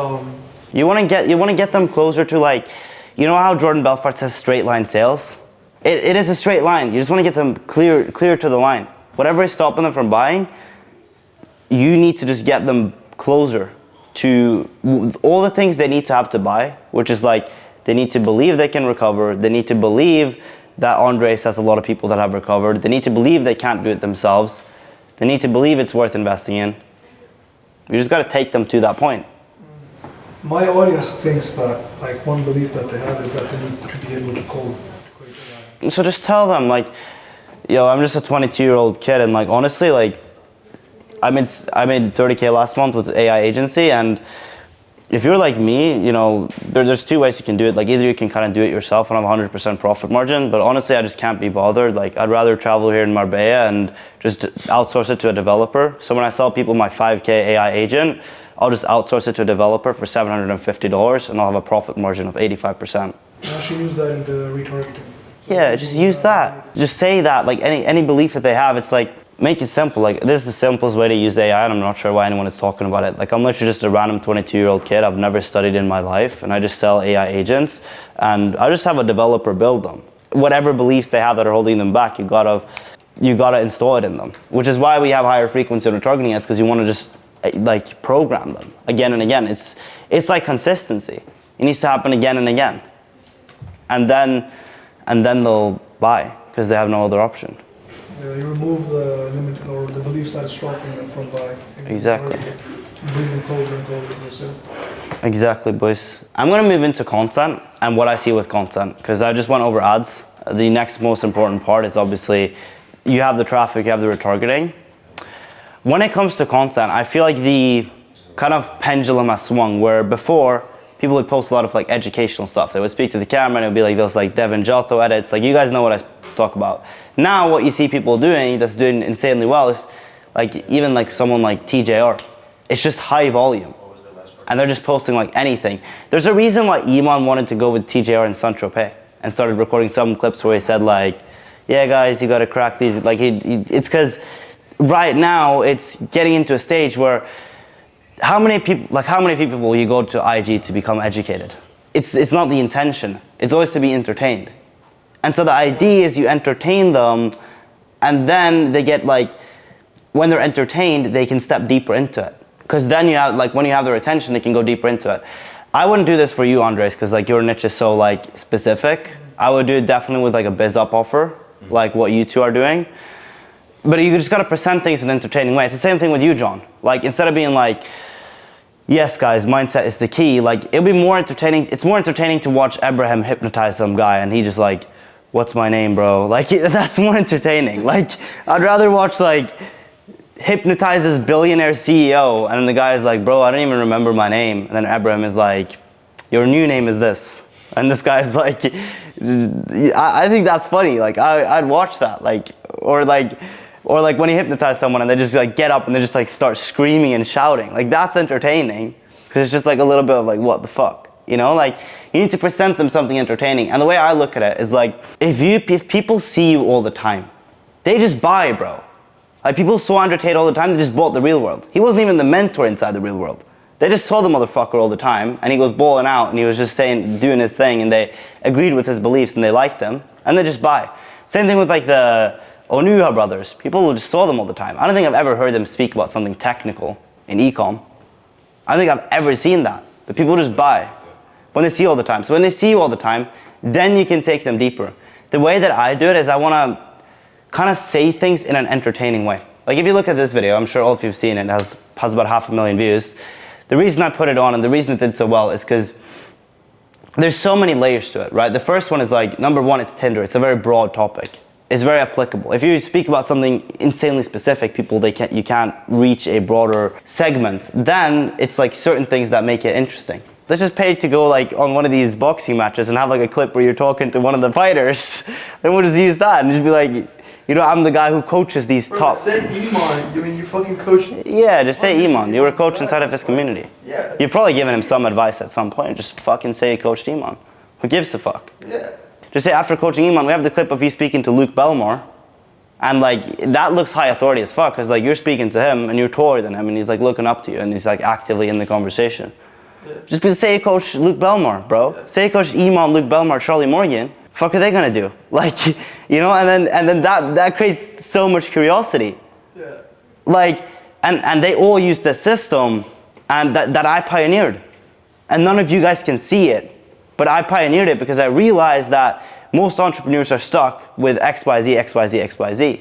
You want to get them closer to, like, you know how Jordan Belfort says straight line sales? It is a straight line. You just want to get them clear to the line. Whatever is stopping them from buying, you need to just get them closer to all the things they need to have to buy, which is like they need to believe they can recover. They need to believe that Andres has a lot of people that have recovered. They need to believe they can't do it themselves. They need to believe it's worth investing in. You just got to take them to that point. My audience thinks that like one belief that they have is that they need to be able to code. So just tell them like, yo, I'm just a 22-year-old kid, and like honestly, like I made 30K last month with AI agency, and if you're like me, you know, there's two ways you can do it. Like either you can kind of do it yourself and have 100% profit margin, but honestly, I just can't be bothered. Like I'd rather travel here in Marbella and just outsource it to a developer. So when I sell people my 5K AI agent, I'll just outsource it to a developer for $750 and I'll have a profit margin of 85%. I should use that in the retargeting. Yeah, just use that. Just say that, like any belief that they have, it's like, make it simple. Like this is the simplest way to use AI, and I'm not sure why anyone is talking about it. Like I'm literally just a random 22-year-old kid. I've never studied in my life, and I just sell AI agents, and I just have a developer build them. Whatever beliefs they have that are holding them back, you gotta install it in them. Which is why we have higher frequency retargeting ads, because you want to just like program them again and again. It's like consistency. It needs to happen again and again, and then they'll buy because they have no other option. You remove the limit or the beliefs that is stopping them from buying. Exactly. Bring them closer and closer to the sale. Exactly, boys. I'm gonna move into content and what I see with content, because I just went over ads. The next most important part is obviously you have the traffic, you have the retargeting. When it comes to content, I feel like the kind of pendulum has swung, where before people would post a lot of like educational stuff. They would speak to the camera and it would be like those like Devin Jotho edits. Like you guys know what I talk about. Now what you see people doing that's doing insanely well is like even like someone like TJR. It's just high volume. And they're just posting like anything. There's a reason why Iman wanted to go with TJR and Saint-Tropez and started recording some clips where he said like, yeah guys, you gotta crack these. Like it's because right now it's getting into a stage where how many people will you go to IG to become educated? It's not the intention. It's always to be entertained. And so the idea is you entertain them, and then they get like, when they're entertained, they can step deeper into it. Because then you have like, when you have their attention, they can go deeper into it. I wouldn't do this for you, Andres, because like your niche is so like specific. I would do it definitely with like a biz up offer, like what you two are doing. But you just gotta present things in an entertaining way. It's the same thing with you, John. Like instead of being like, yes guys, mindset is the key, like it'll be more entertaining. It's more entertaining to watch Abraham hypnotize some guy and he just like, what's my name, bro? Like that's more entertaining. Like I'd rather watch like hypnotizes billionaire CEO and then the guy's like, bro, I don't even remember my name. And then Abraham is like, your new name is this. And this guy's like, I think that's funny. Like I'd watch that. Like, or like when he hypnotized someone and they just like get up and they just like start screaming and shouting. Like that's entertaining because it's just like a little bit of like, what the fuck? You know, like you need to present them something entertaining. And the way I look at it is like, if people see you all the time, they just buy, bro. Like people saw Andrew Tate all the time, they just bought the real world. He wasn't even the mentor inside the real world. They just saw the motherfucker all the time and he was balling out and he was just doing his thing and they agreed with his beliefs and they liked him and they just buy. Same thing with like the Onuha brothers. People just saw them all the time. I don't think I've ever heard them speak about something technical in e-com. I don't think I've ever seen that. But people just buy when they see you all the time. So when they see you all the time, then you can take them deeper. The way that I do it is I want to kind of say things in an entertaining way. Like if you look at this video, I'm sure all of you have seen it, it has about 500,000 views. The reason I put it on and the reason it did so well is because there's so many layers to it, right? The first one is like, number one, it's Tinder. It's a very broad topic. It's very applicable. If you speak about something insanely specific, you can't reach a broader segment. Then it's like certain things that make it interesting. Let's just pay to go like on one of these boxing matches and have like a clip where you're talking to one of the fighters. Then we'll just use that and just be like, you know, I'm the guy who coaches these top. Say Iman. I mean, you fucking coached. Yeah, just say Iman. You were a coach inside of his community. Yeah. You've probably given him some advice at some point. Just fucking say you coached Iman. Who gives a fuck? Yeah. Just say after coaching Iman, we have the clip of you speaking to Luke Belmore. And like, that looks high authority as fuck. Because like, you're speaking to him and you're taller than him and he's like looking up to you and he's like actively in the conversation. Yeah. Just say you coach Luke Belmore, bro. Yeah. Say you coach Iman, Luke Belmore, Charlie Morgan. Fuck are they gonna do? Like, you know, and then that creates so much curiosity. Yeah. Like, and they all use the system and that I pioneered. And none of you guys can see it, but I pioneered it because I realized that most entrepreneurs are stuck with XYZ, XYZ, XYZ.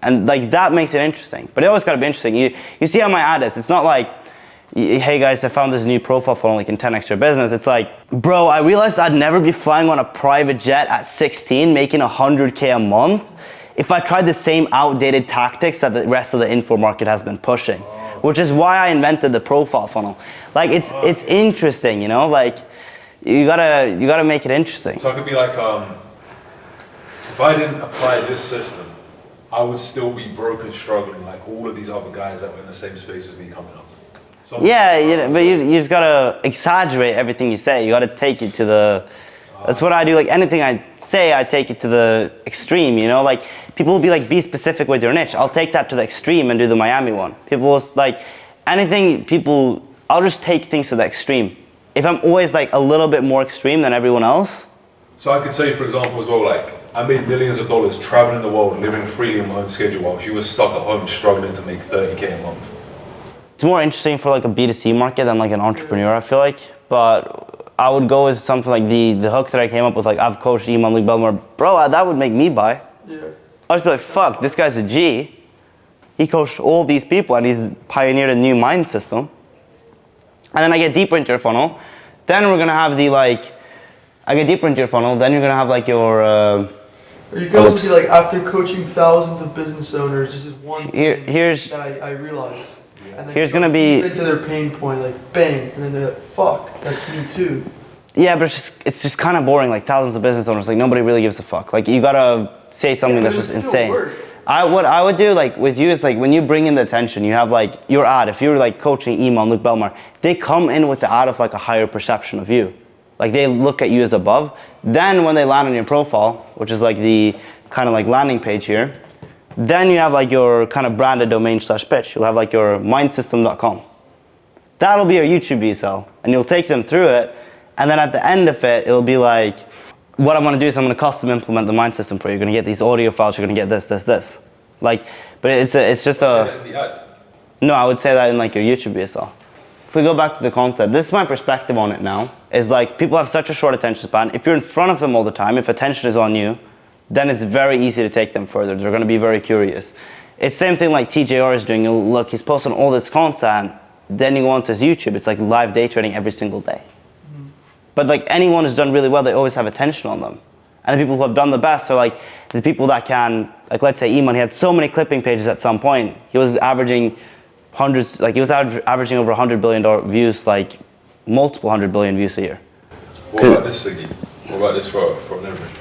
And like that makes it interesting. But it always gotta be interesting. You see how my ad is. It's not like, hey guys, I found this new profile funnel, like in 10x your business. It's like, bro, I realized I'd never be flying on a private jet at 16, making 100K a month if I tried the same outdated tactics that the rest of the info market has been pushing. Which is why I invented the profile funnel. Like it's interesting, you know, like you gotta make it interesting. So I could be like, if I didn't apply this system, I would still be broke and struggling like all of these other guys that were in the same space as me coming up. So Yeah, but you just gotta exaggerate everything you say. You gotta take it to the, that's what I do. Like anything I say, I take it to the extreme, you know? Like people will be like, be specific with your niche. I'll take that to the extreme and do the Miami one. People will like, I'll just take things to the extreme. If I'm always like a little bit more extreme than everyone else. So I could say, for example, as well, like I made millions of dollars traveling the world, living freely on my own schedule while she was stuck at home struggling to make 30K a month. It's more interesting for like a B2C market than like an entrepreneur, I feel like. But I would go with something like the hook that I came up with, like I've coached Iman Luke Belmore. Bro, that would make me buy. Yeah. I'd just be like, fuck, this guy's a G. He coached all these people and he's pioneered a new mind system. And then I get deeper into your funnel. Then we're gonna have the like, I get deeper into your funnel, then you're gonna have like your... Or you could also be like, after coaching thousands of business owners, this is one thing that I realized. And then Here's you go gonna be... deep into their pain point, like bang, and then they're like, fuck, that's me too. Yeah, but it's just kind of boring, like thousands of business owners, like nobody really gives a fuck. Like you gotta say something that's just insane. Work. What I would do like with you is like when you bring in the attention, you have like your ad, if you're like coaching Iman, Luke Belmar, they come in with the ad of like a higher perception of you. Like they look at you as above. Then when they land on your profile, which is like the kind of like landing page here, then you have like your kind of branded domain / pitch. You'll have like your mindsystem.com. That'll be your YouTube VSL and you'll take them through it. And then at the end of it, it'll be like, what I'm gonna do is I'm gonna custom implement the mind system for you. You're gonna get these audio files, you're gonna get this. Like, but it's just a, no, I would say that in like your YouTube VSL. If we go back to the content, this is my perspective on it now, is like people have such a short attention span. If you're in front of them all the time, if attention is on you, then it's very easy to take them further. They're gonna be very curious. It's same thing like TJR is doing. You'll look, he's posting all this content, then you go onto his YouTube, it's like live day trading every single day. But like anyone who's done really well, they always have attention on them. And the people who have done the best are like the people that can, like let's say Iman, he had so many clipping pages at some point. He was averaging hundreds, like he was averaging over $100 billion views, like multiple 100 billion views a year. What about this, Siggy? What about this for leverage?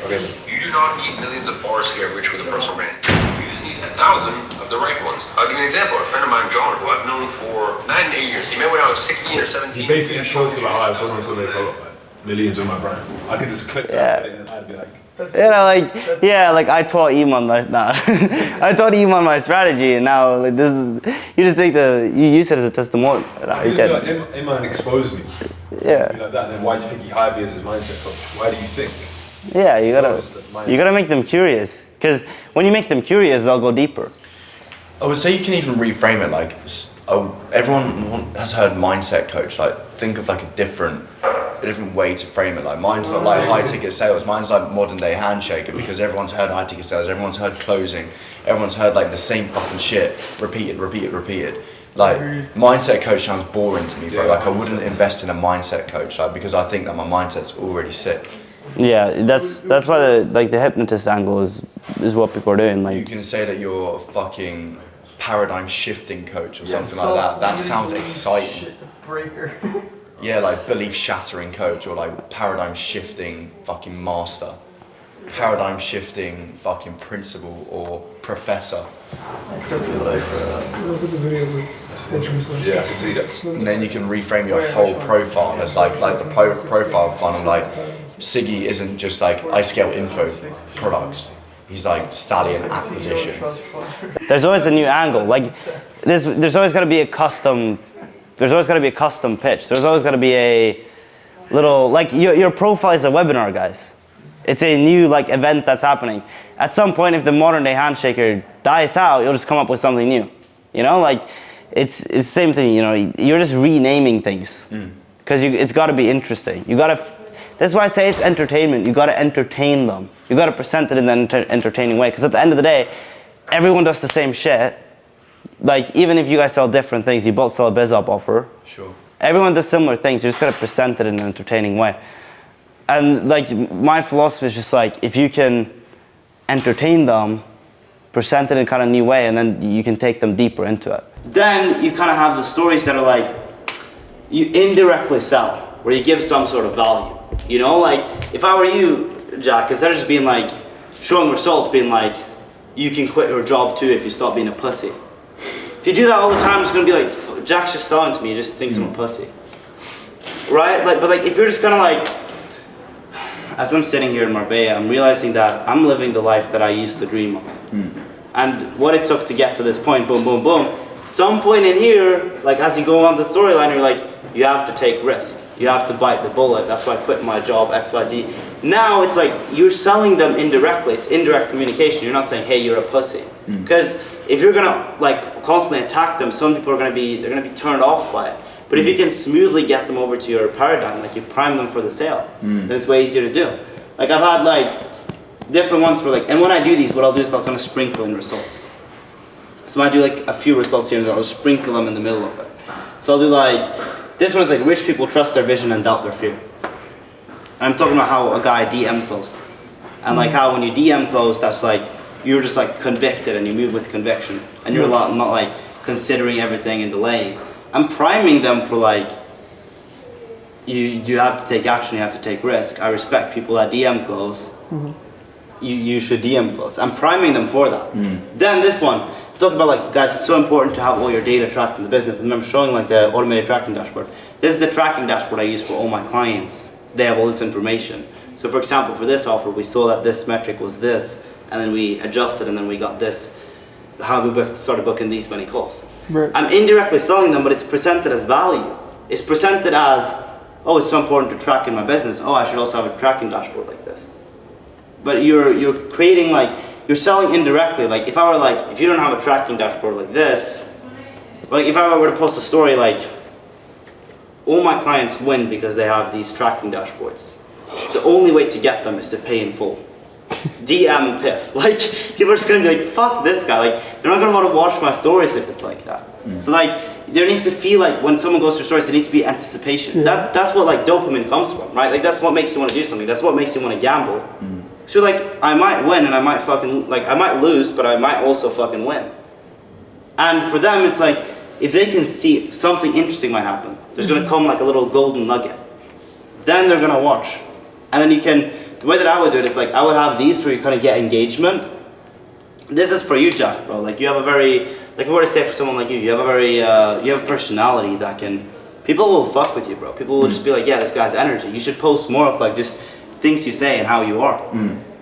Okay. You do not need millions of followers to get rich with a personal brand. You just need 1,000 of the right ones. I'll give you an example. A friend of mine, John, who I've known for 9 years. He met when I was 16 or 17. He basically talks about how I want to make a lot, like millions on my brand. I could just click that and I'd be like, you know, like, yeah, like I taught Iman I taught Iman my strategy, and now like this is, you just take you use it as a testimonial. Iman exposed me. Yeah. You know that. Then why do you think he hired me as his mindset coach? Why do you think? Yeah, you gotta make them curious, because when you make them curious, they'll go deeper. I would say you can even reframe it like, everyone has heard mindset coach. Like think of like a different way to frame it. Like mine's not like high ticket sales. Mine's like modern day handshaker, because everyone's heard high ticket sales. Everyone's heard closing. Everyone's heard like the same fucking shit repeated. Like mindset coach sounds boring to me, bro. Like I wouldn't invest in a mindset coach, like because I think that my mindset's already sick. Yeah, that's why the hypnotist angle is what people are doing. Like you can say that you're a fucking paradigm shifting coach or something like that. That sounds exciting. Shit breaker. Yeah, like belief shattering coach, or like paradigm shifting fucking master, paradigm shifting fucking principal or professor. Could be like Look at the video. Yeah, I can see that. And then you can reframe your whole profile as like the profile funnel. Like Siggy isn't just like I scale info products. He's like stallion acquisition. there's always a new angle. Like there's always got to be a custom. There's always got to be a custom pitch. There's always got to be a little, like your profile is a webinar, guys. It's a new like event that's happening. At some point, if the modern day handshaker dies out, you'll just come up with something new. You know, like it's the same thing. You know, you're just renaming things because it's got to be interesting. You got to. That's why I say it's entertainment. You got to entertain them. You got to present it in an entertaining way. Because at the end of the day, everyone does the same shit. Like even if you guys sell different things, you both sell a biz op offer. Sure. Everyone does similar things. You just got to present it in an entertaining way. And like my philosophy is just like if you can entertain them, present it in kind of new way, and then you can take them deeper into it. Then you kind of have the stories that are like you indirectly sell, where you give some sort of value. You know, like if I were you, Jack, instead of just being like showing results, being like you can quit your job too if you stop being a pussy. If you do that all the time, it's gonna be like Jack's just selling to me. He just thinks I'm a pussy, right? Like, but like if you're just kind of like. As I'm sitting here in Marbella, I'm realizing that I'm living the life that I used to dream of. And what it took to get to this point, boom, boom, boom. Some point in here, like as you go on the storyline, you're like, you have to take risk. You have to bite the bullet. That's why I quit my job, X, Y, Z. Now it's like, you're selling them indirectly. It's indirect communication. You're not saying, hey, you're a pussy. Because if you're gonna like constantly attack them, some people are gonna be turned off by it. But if you can smoothly get them over to your paradigm, like you prime them for the sale, then it's way easier to do. Like I've had like different ones where like, and when I do these, what I'll do is I'll kind of sprinkle in results. So when I do like a few results here and there, I'll sprinkle them in the middle of it. So I'll do like, this one is like rich people trust their vision and doubt their fear. And I'm talking about how a guy DM closed. And like how when you DM close, that's like, you're just like convicted and you move with conviction. And you're not like considering everything and delaying. I'm priming them for like, you have to take action, you have to take risk. I respect people that DM close. You should DM close. I'm priming them for that. Then this one, talk about like, guys, it's so important to have all your data tracked in the business. And I'm showing like the automated tracking dashboard. This is the tracking dashboard I use for all my clients. So they have all this information. So for example, for this offer, we saw that this metric was this, and then we adjusted, and then we got this, how we started booking these many calls. Right. I'm indirectly selling them, but it's presented as value. It's presented as, oh, it's so important to track in my business. Oh, I should also have a tracking dashboard like this. But you're creating like, you're selling indirectly. Like if I were like, if you don't have a tracking dashboard like this, like if I were to post a story like, all my clients win because they have these tracking dashboards. The only way to get them is to pay in full. DM Piff. Like people are just gonna be like, fuck this guy. Like they're not gonna want to watch my stories if it's like that. So like there needs to feel like when someone goes to stories, there needs to be anticipation. That's what like dopamine comes from, right? Like that's what makes you want to do something. That's what makes you want to gamble. So like I might win and I might fucking like I might lose, but I might also fucking win. And for them, it's like if they can see something interesting might happen, there's gonna come like a little golden nugget. Then they're gonna watch, and then you can. The way that I would do it is like I would have these where you kind of get engagement. This is for you, Jack, bro. Like you have a very, like what I say for someone like you have a very, you have a personality that can, people will fuck with you, bro. People will just be like, yeah, this guy's energy. You should post more of like just things you say and how you are.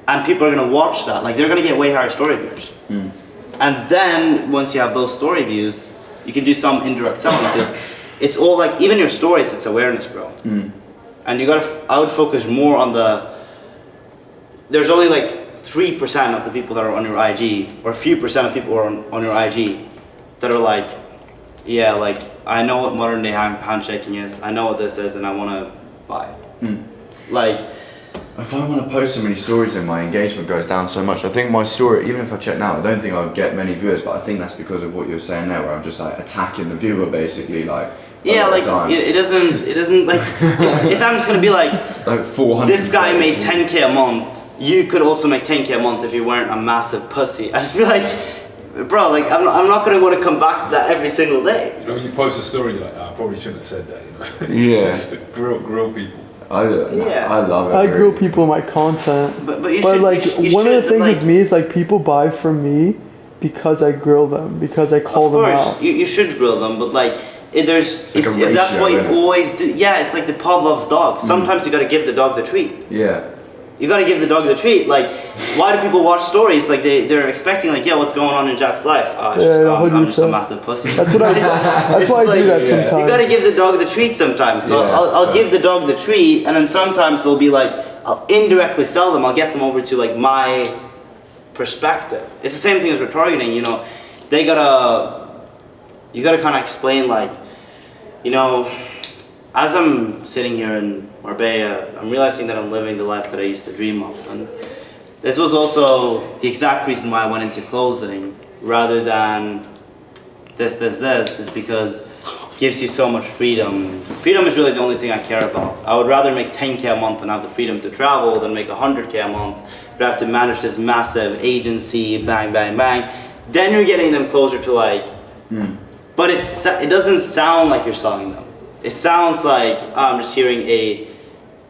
And people are gonna watch that. Like they're gonna get way higher story views. And then once you have those story views, you can do some indirect selling because it's all like, even your stories, it's awareness, bro. And you gotta, I would focus more on the, there's only like 3% of the people that are on your IG, or a few percent of people who are on your IG that are like, yeah, like, I know what modern day handshaking is, I know what this is, and I wanna buy. Like, if I want to post so many stories and my engagement goes down so much, I think my story, even if I check now, I don't think I'll get many viewers, but I think that's because of what you're saying there, where I'm just like attacking the viewer basically, like. Yeah, like it doesn't like if I'm just gonna be like 400. This guy made 10k a month. You could also make 10k a month if you weren't a massive pussy. I just be like, bro, like I'm not gonna want to come back to that every single day. You know, when you post a story, you're like, oh, I probably shouldn't have said that. You know. Yeah. Just to grill people. I love it. I grill people in my content. But like you one of the should, things like, with me is like people buy from me because I grill them, because I call them out. Of course, you should grill them, but like. If that's what you always do, yeah, it's like the Pavlov's dog. Sometimes you gotta give the dog the treat. Yeah. You gotta give the dog the treat. Like, why do people watch stories? Like they're expecting like, yeah, what's going on in Jack's life? I'm just a massive pussy. That's what that's why I do that sometimes. You gotta give the dog the treat sometimes. So I'll give the dog the treat, and then sometimes they'll be like, I'll indirectly sell them. I'll get them over to like my perspective. It's the same thing as retargeting. You know, they gotta. you gotta kind of explain like, you know, as I'm sitting here in Marbella, I'm realizing that I'm living the life that I used to dream of. And this was also the exact reason why I went into closing rather than this, is because it gives you so much freedom. Freedom is really the only thing I care about. I would rather make 10K a month and have the freedom to travel than make 100K a month, but I have to manage this massive agency, bang, bang, bang. Then you're getting them closer to like, but it doesn't sound like you're selling them. It sounds like I'm just hearing a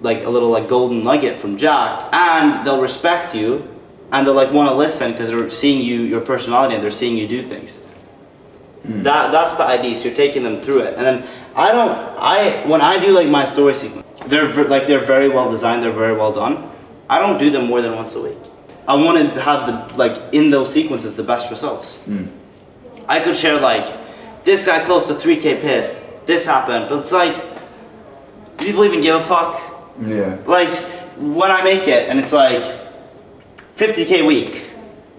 little like golden nugget from Jack, and they'll respect you, and they'll like want to listen because they're seeing you, your personality, and they're seeing you do things. That's the idea. So you're taking them through it, and then when I do like my story sequence, they're very well designed, they're very well done. I don't do them more than once a week. I want to have in those sequences the best results. I could share like this guy close to 3K PIF. This happened, but it's like, do people even give a fuck? Yeah. Like, when I make it, and it's like, 50K week,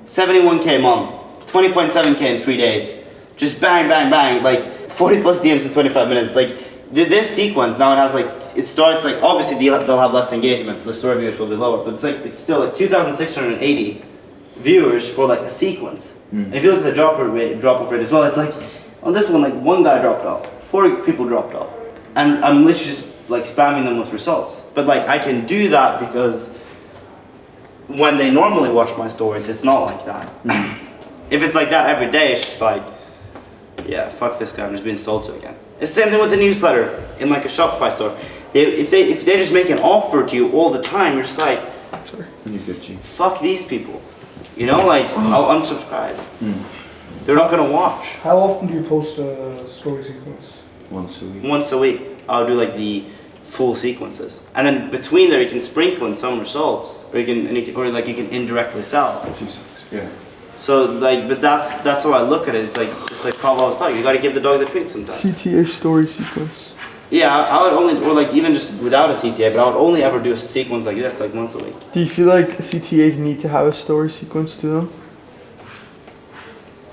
71K month, 20.7K in 3 days, just bang, bang, bang, like, 40 plus DMs in 25 minutes, like, this sequence, now it has like, it starts like, obviously they'll have less engagement, so the story views will be lower, but it's still like 2,680 viewers for like a sequence. And if you look at the drop-off rate as well, it's like, on this one, like, one guy dropped off. 4 people dropped off, and I'm literally just like spamming them with results. But like I can do that because when they normally watch my stories, it's not like that. If it's like that every day, it's just like, yeah, fuck this guy, I'm just being sold to again. It's the same thing with the newsletter in like a Shopify store. If they just make an offer to you all the time, you're just like, fuck these people. You know, like I'll unsubscribe. They're not gonna watch. How often do you post a story sequence? Once a week. Once a week, I'll do like the full sequences, and then between there you can sprinkle in some results, or you can indirectly sell. Yeah. So like, but that's how I look at it. It's like Paul was talking. You got to give the dog the treat sometimes. CTA story sequence. Yeah, I would only, or like even just without a CTA, but I would only ever do a sequence like this, like once a week. Do you feel like CTAs need to have a story sequence to them?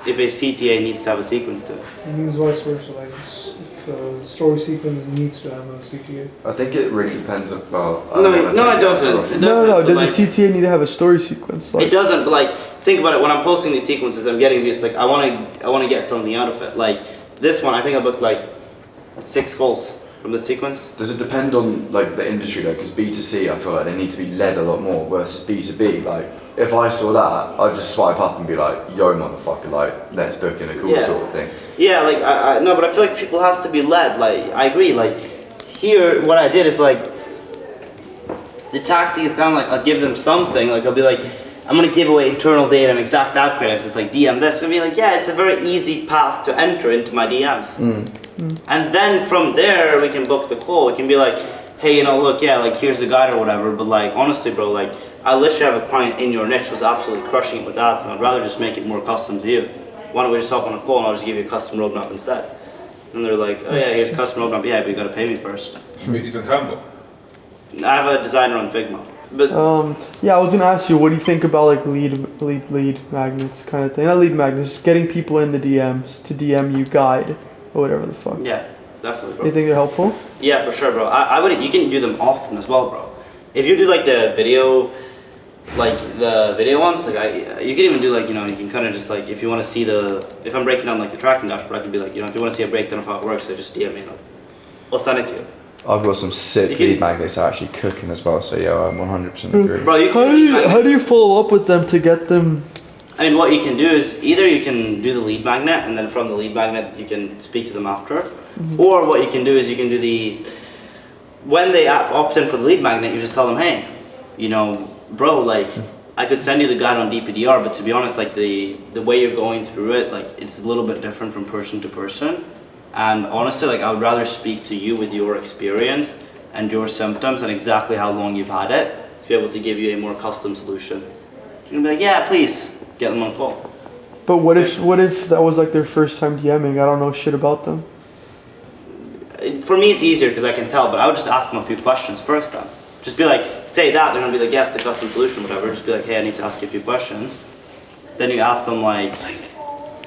If a CTA needs to have a sequence to it. It means vice versa, like if a story sequence needs to have a CTA. I think it really depends on, No, it doesn't. No, does like, a CTA need to have a story sequence? Like, it doesn't, but like, think about it, when I'm posting these sequences, I'm getting these, like, I wanna get something out of it. Like, this one, I think I booked like 6 goals from the sequence. Does it depend on like the industry though? Because B2C, I feel like they need to be led a lot more versus B2B. Like, if I saw that, I'd just swipe up and be like, yo motherfucker, like, let's book in a call sort of thing. Yeah, like, I no, but I feel like people has to be led. Like, I agree. Like, here, what I did is like, the tactic is kind of like, I'll give them something. Like, I'll be like, I'm gonna give away internal data and exact ad credits. It's like, DM this. And be like, yeah, it's a very easy path to enter into my DMs. And then from there, we can book the call. We can be like, hey, you know, look, yeah, like, here's the guide or whatever. But like, honestly, bro, like, I literally have a client in your niche who's absolutely crushing it with ads, and I'd rather just make it more custom to you. Why don't we just hop on a call and I'll just give you a custom roadmap instead? And they're like, oh yeah, here's a custom roadmap. Yeah, but you gotta pay me first. He's in Canva. I have a designer on Figma. But yeah, I was gonna ask you, what do you think about like lead magnets kind of thing? Not lead magnets, just getting people in the DMs to DM you guide or whatever the fuck. yeah, definitely, bro. You think they're helpful? Yeah, for sure, bro. I would. You can do them often as well, bro. If you do like the video ones, like you can even do like, you know, you can kind of just like, if you want to see if I'm breaking down like the tracking dashboard, I can be like, you know, if you want to see a breakdown of how it works, so just DM me, I'll send it to you. I've got some sick lead magnets actually cooking as well, so yeah, I 100% agree. Bro, you How can do you follow up with them to get them? I mean, what you can do is either you can do the lead magnet, and then from the lead magnet you can speak to them after, or what you can do is you can do when they opt in for the lead magnet, you just tell them, hey, you know, bro, like, I could send you the guide on DPDR, but to be honest, like the way you're going through it, like, it's a little bit different from person to person. And honestly, like, I would rather speak to you with your experience and your symptoms and exactly how long you've had it to be able to give you a more custom solution. You're gonna be like, yeah, please, get them on call. But what if that was like their first time DMing? I don't know shit about them. For me, it's easier because I can tell, but I would just ask them a few questions first then. Just be like, say that, they're gonna be like, yes, the custom solution, whatever. Just be like, hey, I need to ask you a few questions. Then you ask them like,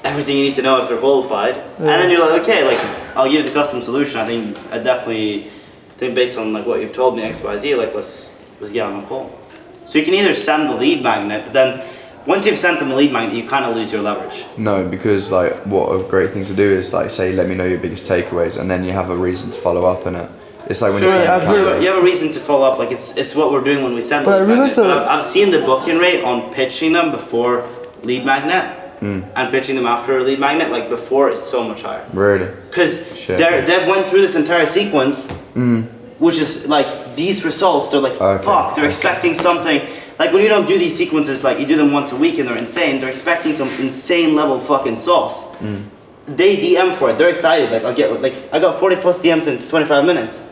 everything you need to know if they're qualified. And then you're like, okay, like I'll give you the custom solution. I definitely think based on like what you've told me, X, Y, Z, like let's get on a call. So you can either send the lead magnet, but then once you've sent them the lead magnet, you kind of lose your leverage. No, because like what a great thing to do is like say, let me know your biggest takeaways, and then you have a reason to follow up in it. It's like when Sure, you you have a reason to follow up. Like it's what we're doing when we send. But lead I realize magnet. that- I've seen the booking rate on pitching them before lead magnet and pitching them after a lead magnet. Like before, it's so much higher. Really? Because Shit. they've went through this entire sequence, which is like these results. They're like Okay. fuck. They're expecting something. Like when you don't do these sequences, like you do them once a week and they're insane. They're expecting some insane level fucking sauce. They DM for it. They're excited. Like I got 40 plus DMs in 25 minutes.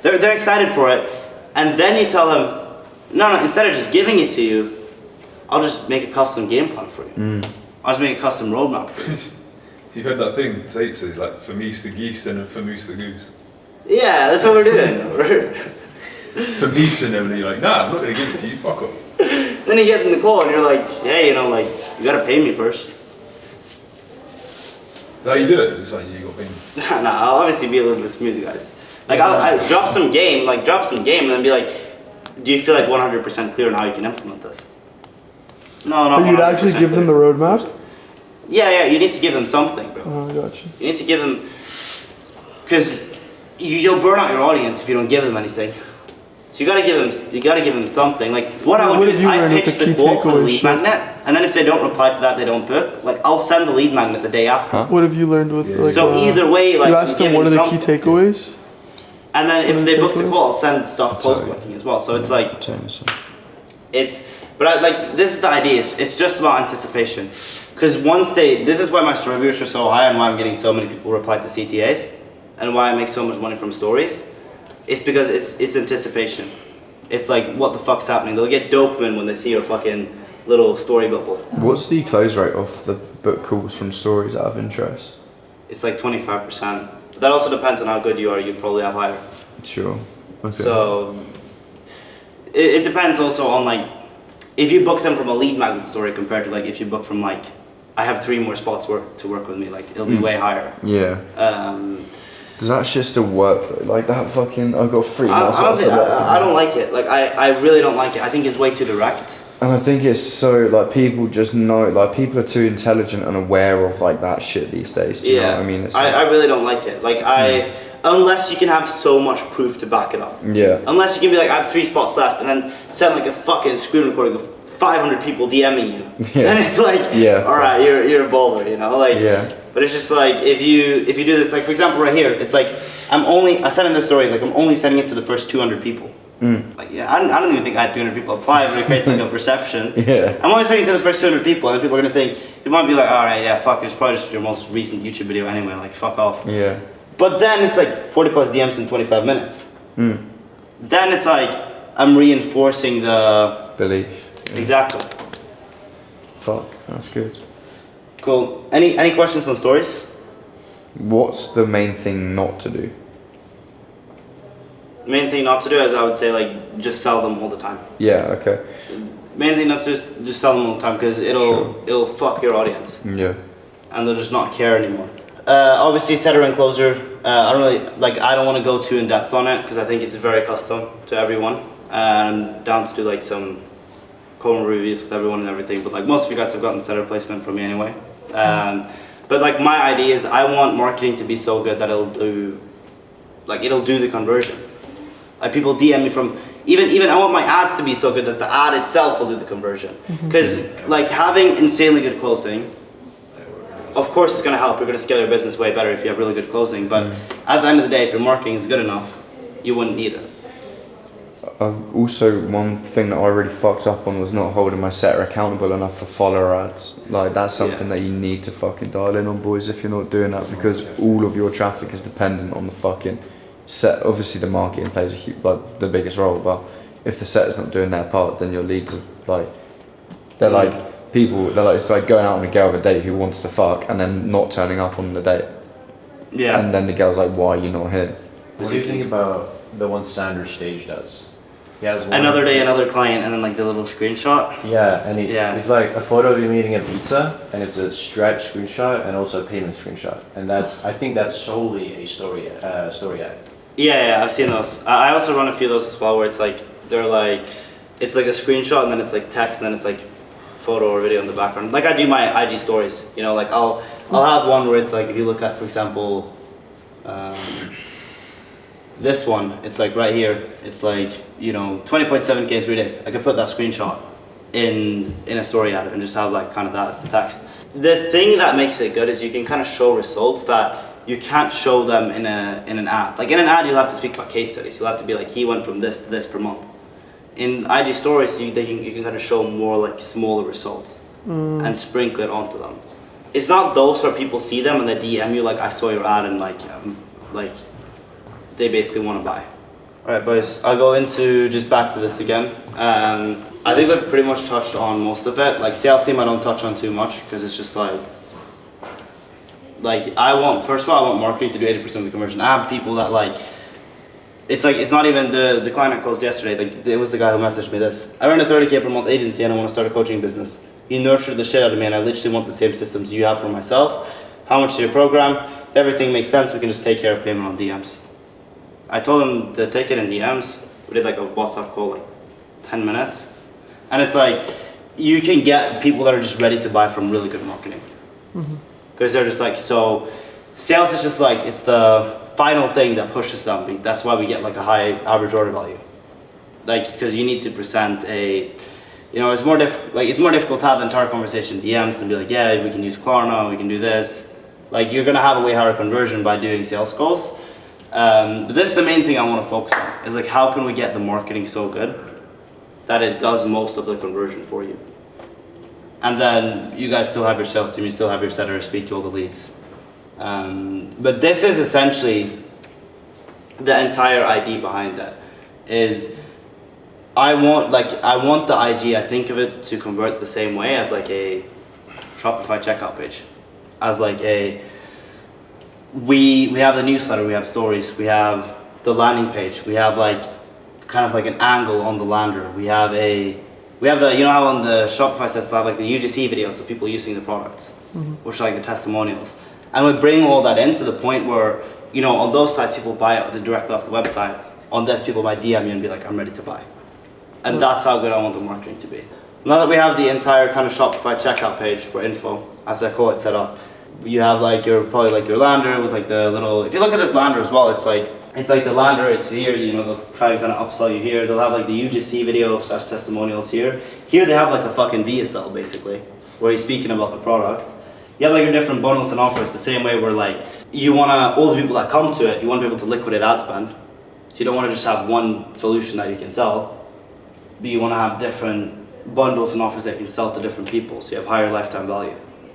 They're excited for it, and then you tell them, no. Instead of just giving it to you, I'll just make a custom game plan for you. I'll just make a custom roadmap for you. You heard that thing Tate says, like, for me's the geese and for moose the goose. Yeah, that's what we're doing. For me's and everything, you're like, nah, I'm not gonna give it to you, fuck off. Then you get in the call and you're like, hey, you know, like you gotta pay me first. Is that how you do it? It's like, you got paid. Nah, I'll obviously be a little bit smooth, guys. Like I drop some game, and then be like, do you feel like 100% clear on how you can implement this? No, not But you'd actually 100% give them the clear. roadmap? Yeah, you need to give them something, bro. Oh, I got you. You need to give them, because you'll burn out your audience if you don't give them anything. So you gotta give them something. Like what I would What do have is you I learned with pitch the the key quote for the takeaways, lead shit? magnet, and then if they don't reply to that, they don't book. Like I'll send the lead magnet the day after. What have you learned with like? So either way, like you asked them giving what are the key something. takeaways? And then What are if the they book the takeaways? call, I'll send stuff post booking as well. So it's like but this is the idea. It's just about anticipation. Because this is why my story views are so high and why I'm getting so many people reply to CTAs and why I make so much money from stories. It's because it's anticipation. It's like, what the fuck's happening? They'll get dopamine when they see your fucking little story bubble. What's the close rate of the book calls from stories out of interest? It's like 25%. But that also depends on how good you are. You probably have higher. Sure. Okay. So it depends also on like if you book them from a lead magnet story compared to like if you book from like I have 3 more spots to work with me, like it'll be way higher. Yeah. Does that shit still work though? Like that fucking I got 3. I don't like it. Like I really don't like it. I think it's way too direct. And I think it's so like people just know, like people are too intelligent and aware of like that shit these days. Do you know what I mean? It's I really don't like it. Like unless you can have so much proof to back it up. Yeah. Unless you can be like, I have 3 spots left, and then send like a fucking screen recording of 500 people DMing you. Yeah. Then it's like, all right, you're a baller, you know, like. Yeah. But it's just like if you do this, like for example, right here, it's like I said in the story, like I'm only sending it to the first 200 people. Like I don't even think I had 200 people apply, but it creates like a perception. Yeah. I'm only sending it to the first 200 people, and then people are gonna think you might be like, all right, yeah, fuck, it's probably just your most recent YouTube video anyway, like fuck off. Yeah. But then it's like 40 plus DMs in 25 minutes. Then it's like I'm reinforcing the Belief. exactly. Fuck, that's good. Cool. Any questions on stories? What's the main thing not to do? Main thing not to do is I would say like just sell them all the time. Yeah, okay. Main thing not to do is just sell them all the time because it'll fuck your audience Yeah. and they'll just not care anymore. Obviously setter and closer. I don't want to go too in depth on it because I think it's very custom to everyone. I'm down to do like some common reviews with everyone and everything, but like most of you guys have gotten setter placement from me anyway. But like my idea is I want marketing to be so good that it'll do the conversion. Like people DM me from even I want my ads to be so good that the ad itself will do the conversion. Because like having insanely good closing, of course it's gonna help. You're gonna scale your business way better if you have really good closing. But at the end of the day, if your marketing is good enough, you wouldn't need it. Also, one thing that I really fucked up on was not holding my setter accountable enough for follower ads. Like that's something that you need to fucking dial in on, boys, if you're not doing that, because all of your traffic is dependent on the fucking set. Obviously the marketing plays the biggest role, but if the setter's not doing their part, then your leads are like, they're like it's like going out on a girl with a date who wants to fuck and then not turning up on the date. Yeah. And then the girl's like, why are you not here? What do you think about the one Standard Stage does? He has one. Another day, another client, and then like the little screenshot. Yeah, and Yeah. it's like a photo of you eating a pizza, and it's a Stripe screenshot and also a payment screenshot, and I think that's solely a story ad. Yeah, I've seen those. I also run a few of those as well, where it's like it's like a screenshot, and then it's like text, and then it's like photo or video in the background. Like I do my IG stories, you know, like I'll have one where it's like, if you look at, for example, this one, it's like right here, it's like, you know, 20.7K in 3 days. I could put that screenshot in a story ad and just have like kind of that as the text. The thing that makes it good is you can kind of show results that you can't show them in an ad. Like in an ad, you'll have to speak about case studies. You'll have to be like, he went from this to this per month. In IG stories, you can kind of show more like smaller results and sprinkle it onto them. It's not those where people see them and they DM you like, I saw your ad, and like they basically want to buy. All right, boys, I'll go into just back to this again. I think we've pretty much touched on most of it. Like sales team, I don't touch on too much because it's just like first of all, I want marketing to do 80% of the conversion. I have people that like, it's not even the client I closed yesterday, like it was the guy who messaged me this. I run a 30K per month agency and I want to start a coaching business. He nurtured the shit out of me and I literally want the same systems you have for myself. How much is your program? If everything makes sense, we can just take care of payment on DMs. I told him to take it in DMs. We did like a WhatsApp call, like 10 minutes. And it's like, you can get people that are just ready to buy from really good marketing. Because they're just like, so sales is just like, it's the final thing that pushes them. That's why we get like a high average order value. Like, because you need to present it's more difficult to have the entire conversation in DMs and be like, yeah, we can use Klarna, we can do this. Like, you're gonna have a way higher conversion by doing sales calls. But this is the main thing I want to focus on, is like, how can we get the marketing so good that it does most of the conversion for you? And then you guys still have your sales team, you still have your setter speak to all the leads. But this is essentially the entire idea behind that. Is I want the IG, I think of it to convert the same way as like a Shopify checkout page. As like we have the newsletter, we have stories, we have the landing page, we have like kind of like an angle on the lander. We have the, you know how on the Shopify sites they have like the UGC videos of people using the products, which are like the testimonials. And we bring all that in to the point where, you know, on those sites people buy it directly off the website. On this, people might DM you and be like, I'm ready to buy. And that's how good I want the marketing to be. Now that we have the entire kind of Shopify checkout page for info, as I call it, set up, you have like your lander with like the little, if you look at this lander as well, it's like the lander, it's here, you know, they'll try to kind of upsell you here. They'll have like the UGC video / testimonials here. Here they have like a fucking VSL basically, where he's speaking about the product. You have like your different bundles and offers the same way where like, you want to, all the people that come to it, you want to be able to liquidate ad spend. So you don't want to just have one solution that you can sell, but you want to have different bundles and offers that you can sell to different people, so you have higher lifetime value.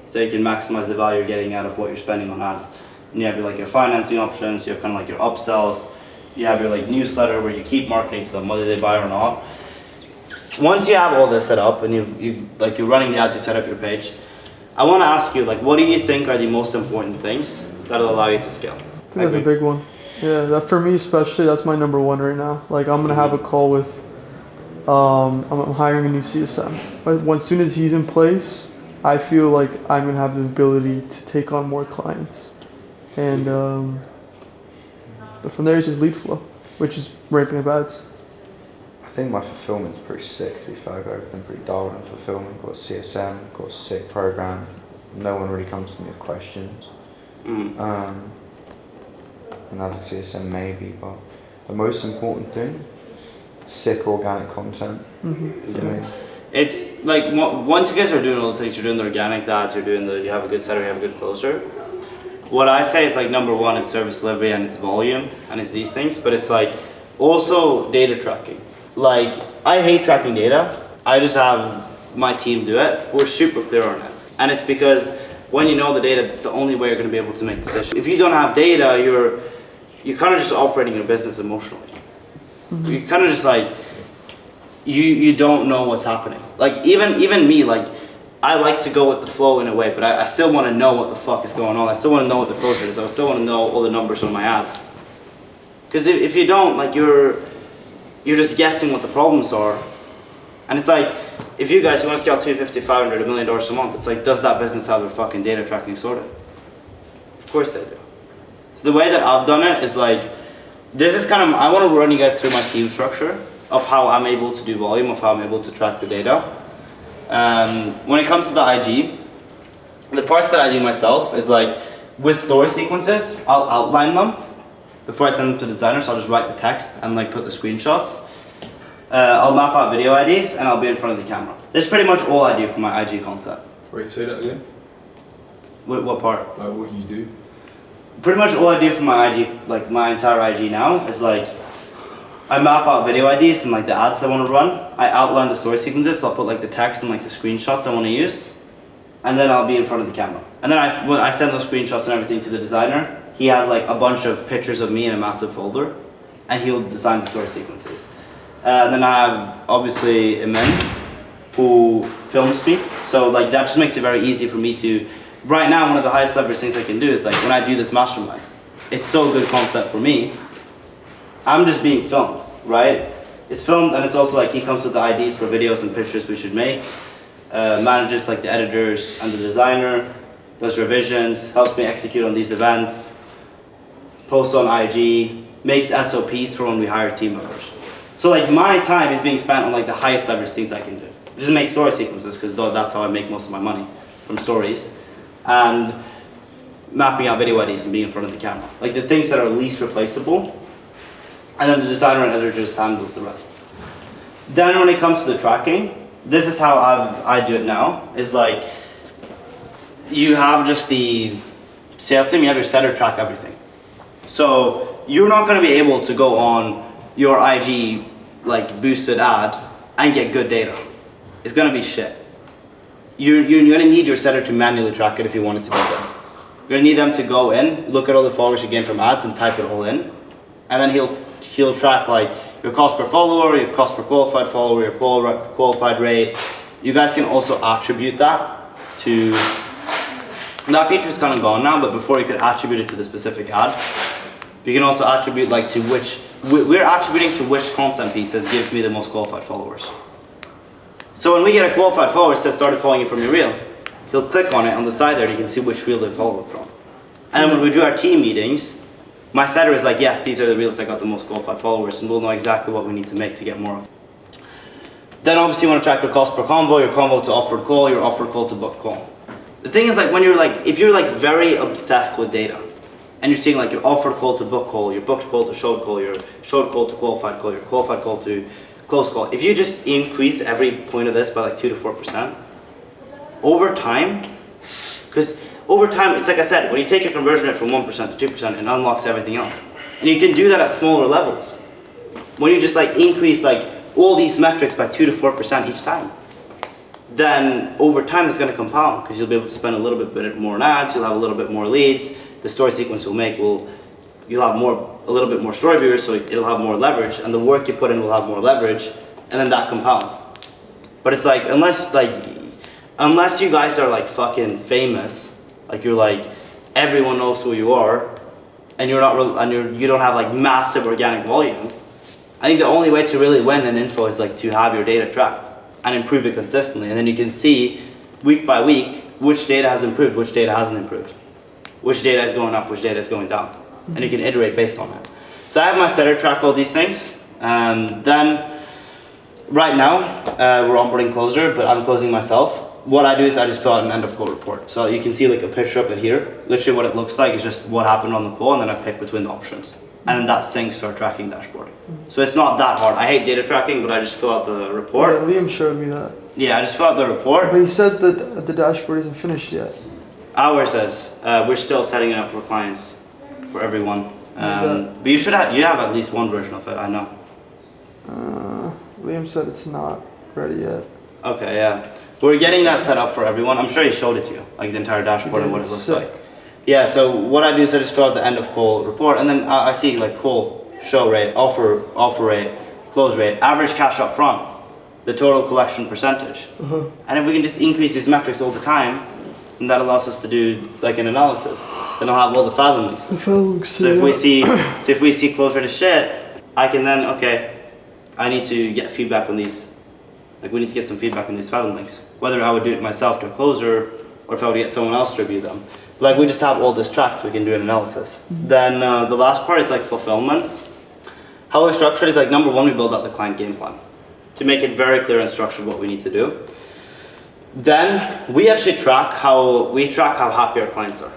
So you can maximize the value you're getting out of what you're spending on ads. And you have your financing options, you have kind of like your upsells, you have your like newsletter where you keep marketing to them whether they buy or not. Once you have all this set up and you're running the ads, you've set up your page, I want to ask you, like, what do you think are the most important things that'll allow you to scale? I think that's a big one. Yeah, that for me especially, that's my number one right now. Like, I'm gonna have a call with, I'm hiring a new CSM. But as soon as he's in place, I feel like I'm gonna have the ability to take on more clients. And but from there it's just lead flow, which is ramping up ads. I think my fulfillment's pretty sick, to be fair. I've got everything pretty dialed in fulfillment. Got a CSM, got a sick program. No one really comes to me with questions. Another CSM maybe, but the most important thing, sick organic content. It's like, once you guys are doing all the things, you're doing the organic ads, you have a good setter, you have a good closer. What I say is like, number one, it's service delivery and it's volume and it's these things, but it's like also data tracking. Like, I hate tracking data. I just have my team do it. We're super clear on it. And it's because when you know the data, that's the only way you're going to be able to make decisions. If you don't have data, you're kind of just operating your business emotionally. You're kind of just like, you don't know what's happening. Like, even me, like, I like to go with the flow in a way, but I still want to know what the fuck is going on. I still want to know what the closure is. I still want to know all the numbers on my ads. Because if you don't, like, you're you're just guessing what the problems are. And it's like, if you guys, you want to scale 250, 500, $1 million a month, it's like, does that business have their fucking data tracking sorted? Of course they do. So the way that I've done it is like, this is kind of, I want to run you guys through my team structure of how I'm able to do volume, of how I'm able to track the data. When it comes to the IG, the parts that I do myself is like, with story sequences, I'll outline them before I send them to the designer, so I'll just write the text and like put the screenshots. I'll map out video IDs and I'll be in front of the camera. That's pretty much all I do for my IG content. Wait, say that again. What part? Like what you do? Pretty much all I do for my IG, like my entire IG now, is like, I map out video IDs and like the ads I want to run. I outline the story sequences, so I'll put like the text and like the screenshots I want to use. And then I'll be in front of the camera. And then when I send those screenshots and everything to the designer, he has like a bunch of pictures of me in a massive folder, and he'll design the story sequences. Then I have obviously Imen, who films me. So like that just makes it very easy for me to, right now one of the highest leverage things I can do is like when I do this mastermind, it's so good content for me. I'm just being filmed, right? It's filmed, and it's also like he comes with the IDs for videos and pictures we should make. Manages like the editors and the designer, does revisions, helps me execute on these events, posts on IG, makes SOPs for when we hire team members. So like my time is being spent on like the highest leverage things I can do. Just make story sequences, because that's how I make most of my money, from stories, and mapping out video IDs and being in front of the camera. Like the things that are least replaceable, and then the designer and editor just handles the rest. Then when it comes to the tracking, this is how I do it now, is like, you have just the sales team, you have your setter track everything. So you're not gonna be able to go on your IG like boosted ad and get good data. It's gonna be shit. You're gonna need your setter to manually track it if you want it to be good. You're gonna need them to go in, look at all the followers you gain from ads and type it all in. And then he'll track like your cost per follower, your cost per qualified follower, your qualified rate. You guys can also attribute that to, that feature is kind of gone now, but before you could attribute it to the specific ad. You can also attribute like to which, we're attributing to which content pieces gives me the most qualified followers. So when we get a qualified follower that says started following you from your reel, he'll click on it on the side there and you can see which reel they followed from. And when we do our team meetings, my setter is like, yes, these are the reels that got the most qualified followers, and we'll know exactly what we need to make to get more of. Then obviously you want to track your cost per convo, your convo to offered call, your offered call to booked call. The thing is like when you're like, if you're like very obsessed with data, and you're seeing like your offered call to booked call, your booked call to showed call, your showed call to qualified call, your qualified call to closed call. If you just increase every point of this by like 2 to 4%, over time, because over time, it's like I said, when you take a conversion rate from 1% to 2%, it unlocks everything else. And you can do that at smaller levels. When you just like increase like all these metrics by 2 to 4% each time, then over time it's going to compound, because you'll be able to spend a little bit more on ads, you'll have a little bit more leads, the story sequence you'll make you'll have a little bit more story viewers, so it'll have more leverage, and the work you put in will have more leverage, and then that compounds. But it's like, unless you guys are like fucking famous, like you're like, everyone knows who you are, and you're not real, and you don't have like massive organic volume, I think the only way to really win in info is like to have your data tracked and improve it consistently, and then you can see week by week which data has improved, which data hasn't improved, which data is going up, which data is going down, and you can iterate based on that. So I have my setter track all these things, and then right now we're onboarding closer, but I'm closing myself. What I do is I just fill out an end of call report. So you can see like a picture of it here. Literally what it looks like is just what happened on the call, and then I pick between the options. And then that syncs to our tracking dashboard. So it's not that hard. I hate data tracking, but I just fill out the report. Yeah, Liam showed me that. Yeah, I just fill out the report. But he says that the dashboard isn't finished yet. Ours is. We're still setting it up for clients, for everyone. But you have at least one version of it, I know. Liam said it's not ready yet. Okay, yeah. We're getting that set up for everyone. I'm sure he showed it to you, like the entire dashboard and what it looks like. Yeah, so what I do is I just fill out the end of call report, and then I see like call, show rate, offer rate, close rate, average cash up front, the total collection percentage. And if we can just increase these metrics all the time, then that allows us to do like an analysis. Then I'll have all the fathom links. The fathom links. So if we see close rate is shit, I can then, okay, I need to get feedback on these, like we need to get some feedback on these Fathom links. Whether I would do it myself to a closer, or if I would get someone else to review them. Like we just have all this tracked so we can do an analysis. Then the last part is like fulfillment. How we structure it is like number one, we build out the client game plan to make it very clear and structured what we need to do. Then we actually track how happy our clients are.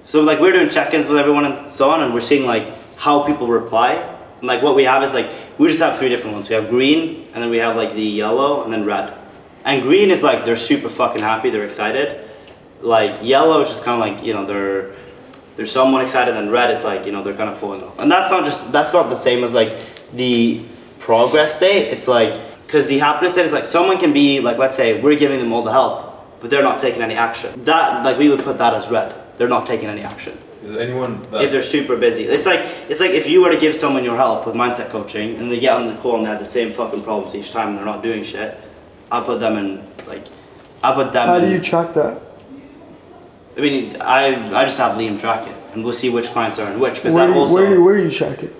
So like we're doing check-ins with everyone and so on, and we're seeing like how people reply. And like what we have is like, we just have 3 different ones. We have green, and then we have like the yellow, and then red. And green is like, they're super fucking happy, they're excited. Like yellow is just kind of like, you know, they're somewhat excited, and red is like, you know, they're kind of falling off. And that's not the same as like the progress state. It's like, because the happiness state is like, someone can be like, let's say we're giving them all the help, but they're not taking any action. That, like we would put that as red. They're not taking any action. Is anyone if they're super busy? It's like if you were to give someone your help with mindset coaching and they get on the call and they have the same fucking problems each time and they're not doing shit, I'll put them in like, How do you track that? I mean, I just have Liam track it and we'll see which clients are in which, because Where that do you track it?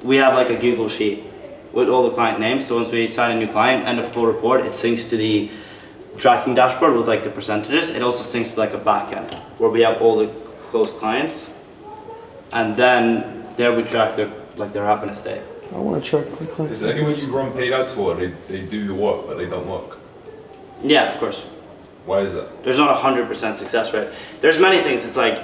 we have like a Google sheet with all the client names. So once we sign a new client, end of call report, it syncs to the tracking dashboard with like the percentages. It also syncs to like a backend where we have all the close clients, and then there we track their happiness state. I want to track my clients. Is there anyone you run paid ads for? They do the work, but they don't work. Yeah, of course. Why is that? There's not 100% success rate. There's many things. It's like,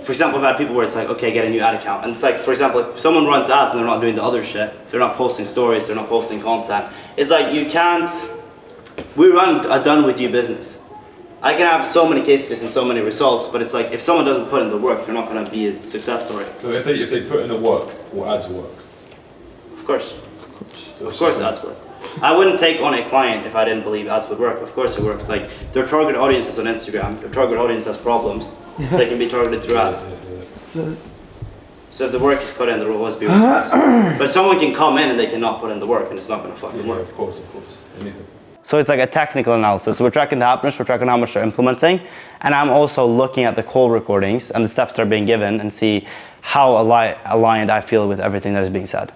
for example, I've had people where it's like, okay, get a new ad account. And it's like, for example, if someone runs ads and they're not doing the other shit, they're not posting stories, they're not posting content. It's like, you can't, we run a done with you business. I can have so many case studies and so many results, but it's like, if someone doesn't put in the work, they're not going to be a success story. So if they put in the work, will ads work? Of course. So Of course ads work. I wouldn't take on a client if I didn't believe ads would work. Of course it works. Like, their target audience is on Instagram, their target audience has problems. They can be targeted through ads. So if the work is put in, there will always be a response. But someone can come in and they cannot put in the work, and it's not going to fucking work. Of course. Anything. So it's like a technical analysis. So we're tracking the happiness, we're tracking how much they're implementing, and I'm also looking at the call recordings and the steps that are being given and see how aligned I feel with everything that is being said.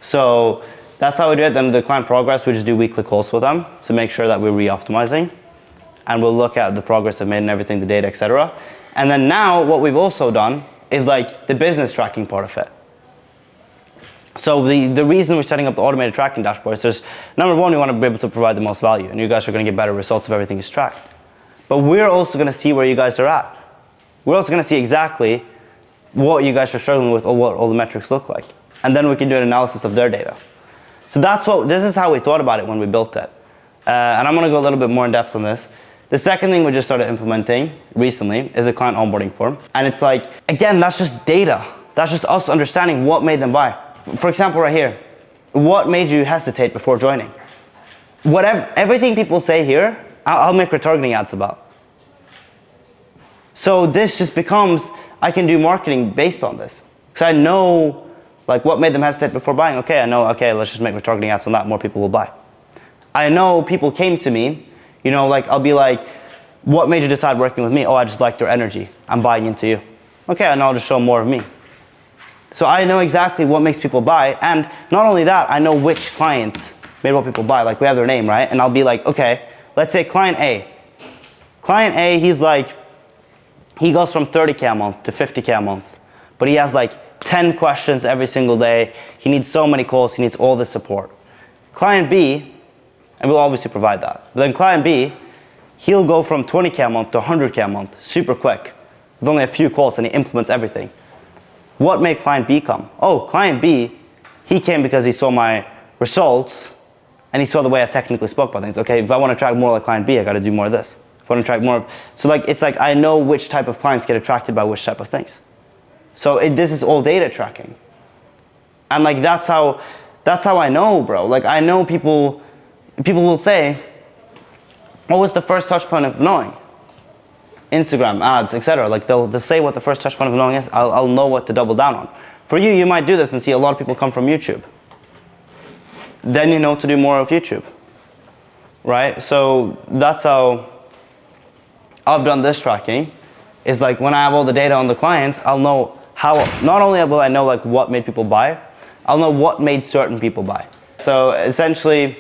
So that's how we do it. Then the client progress, we just do weekly calls with them to make sure that we're re-optimizing, and we'll look at the progress they've made and everything, the data, etc. And then now what we've also done is like the business tracking part of it. So the reason we're setting up the automated tracking dashboard is there's, number one, we want to be able to provide the most value, and you guys are going to get better results if everything is tracked. But we're also going to see where you guys are at. We're also going to see exactly what you guys are struggling with or what all the metrics look like. And then we can do an analysis of their data. So this is how we thought about it when we built it. And I'm going to go a little bit more in depth on this. The second thing we just started implementing recently is a client onboarding form. And it's like, again, that's just data. That's just us understanding what made them buy. For example, right here, what made you hesitate before joining? Everything people say here, I'll make retargeting ads about. So this just becomes, I can do marketing based on this. Because I know like what made them hesitate before buying. Okay, I know, okay, let's just make retargeting ads on that, more people will buy. I know people came to me, you know, like I'll be like, what made you decide working with me? Oh, I just like your energy, I'm buying into you. Okay, and I'll just show more of me. So I know exactly what makes people buy, and not only that, I know which clients made what people buy. Like we have their name, right? And I'll be like, okay, let's say client A. Client A, he's like, he goes from 30K a month to 50K a month, but he has like 10 questions every single day. He needs so many calls, he needs all the support. Client B, and we'll obviously provide that. But then client B, he'll go from 20K a month to 100K a month, super quick, with only a few calls, and he implements everything. What made client B come? Oh, client B, he came because he saw my results and he saw the way I technically spoke about things. Okay, if I want to attract more like client B, I got to do more of this. If I want to attract more of, so like, it's like I know which type of clients get attracted by which type of things. So this is all data tracking. And like, that's how I know, bro. Like I know people will say, what was the first touch point of knowing? Instagram, ads, etc. Like they'll say what the first touch point of knowing is. I'll know what to double down on. For you, you might do this and see a lot of people come from YouTube. Then you know to do more of YouTube, right? So that's how I've done this tracking. Is like when I have all the data on the clients, I'll know how. Not only will I know like what made people buy, I'll know what made certain people buy. So essentially,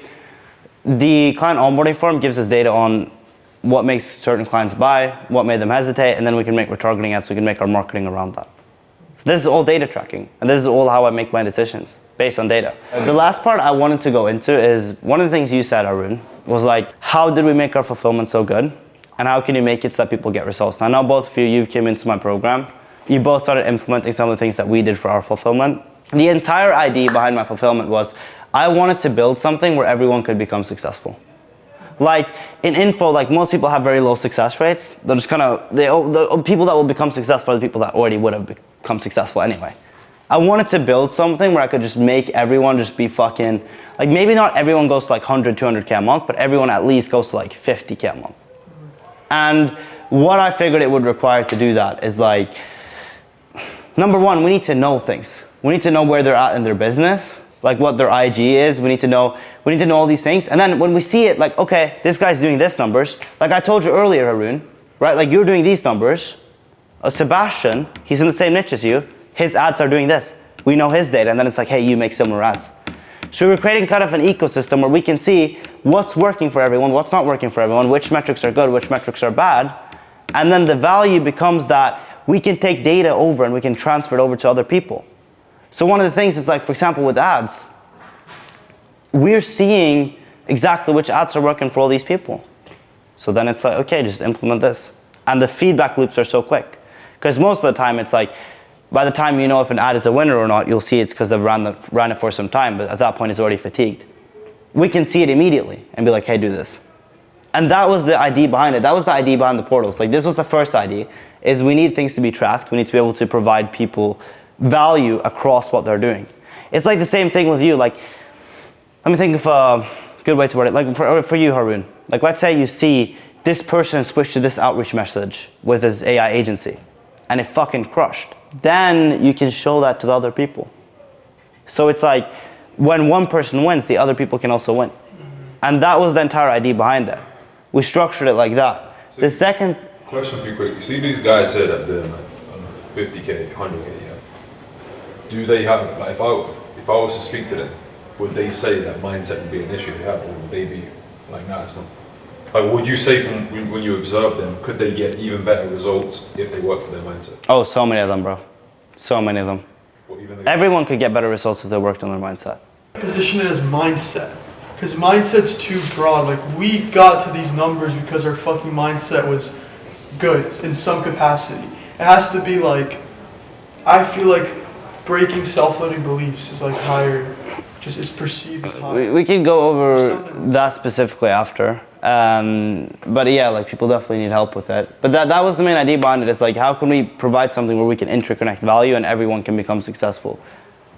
the client onboarding form gives us data on what makes certain clients buy, what made them hesitate, and then we can make retargeting ads, we can make our marketing around that. So this is all data tracking, and this is all how I make my decisions, based on data. The last part I wanted to go into is, one of the things you said, Arun, was like, how did we make our fulfillment so good? And how can you make it so that people get results? Now, I know both of you came into my program. You both started implementing some of the things that we did for our fulfillment. The entire idea behind my fulfillment was, I wanted to build something where everyone could become successful. Like in info, like most people have very low success rates. They're just kind of, the people that will become successful are the people that already would have become successful anyway. I wanted to build something where I could just make everyone just be fucking, like maybe not everyone goes to like 100, 200K a month, but everyone at least goes to like 50K a month. And what I figured it would require to do that is like, number one, we need to know things. We need to know where they're at in their business, like what their IG is. We need to know all these things. And then when we see it, like, okay, this guy's doing this numbers. Like I told you earlier, Arun, right? Like you're doing these numbers. Sebastian, he's in the same niche as you. His ads are doing this. We know his data. And then it's like, hey, you make similar ads. So we're creating kind of an ecosystem where we can see what's working for everyone, what's not working for everyone, which metrics are good, which metrics are bad. And then the value becomes that we can take data over and we can transfer it over to other people. So one of the things is like, for example, with ads, we're seeing exactly which ads are working for all these people. So then it's like, okay, just implement this. And the feedback loops are so quick. Because most of the time it's like, by the time you know if an ad is a winner or not, you'll see it's because they've ran it for some time, but at that point it's already fatigued. We can see it immediately and be like, hey, do this. And that was the idea behind it. That was the idea behind the portals. Like this was the first idea, is we need things to be tracked. We need to be able to provide people value across what they're doing. It's like the same thing with you. Like, let me think of a good way to word it. Like for you, Harun, like let's say you see this person switch to this outreach message with his AI agency and it fucking crushed. Then you can show that to the other people. So it's like when one person wins, the other people can also win. And that was the entire idea behind it. We structured it like that. So The second question for you quick. You see these guys here that do like, 50K, 100K, yeah? Do they have, like, if I was to speak to them, would they say that mindset would be an issue they have, or would they be like, nah, it's not? Like, would you say from when you observe them, could they get even better results if they worked with their mindset? Oh, so many of them, bro. So many of them. Or even Everyone could get better results if they worked on their mindset. Position it as mindset, because mindset's too broad. Like we got to these numbers because our fucking mindset was good in some capacity. It has to be like, I feel like breaking self-limiting beliefs is like higher, just is perceived as higher. We can go over that specifically after. But yeah, like people definitely need help with it. But that was the main idea behind it. It's like, how can we provide something where we can interconnect value and everyone can become successful?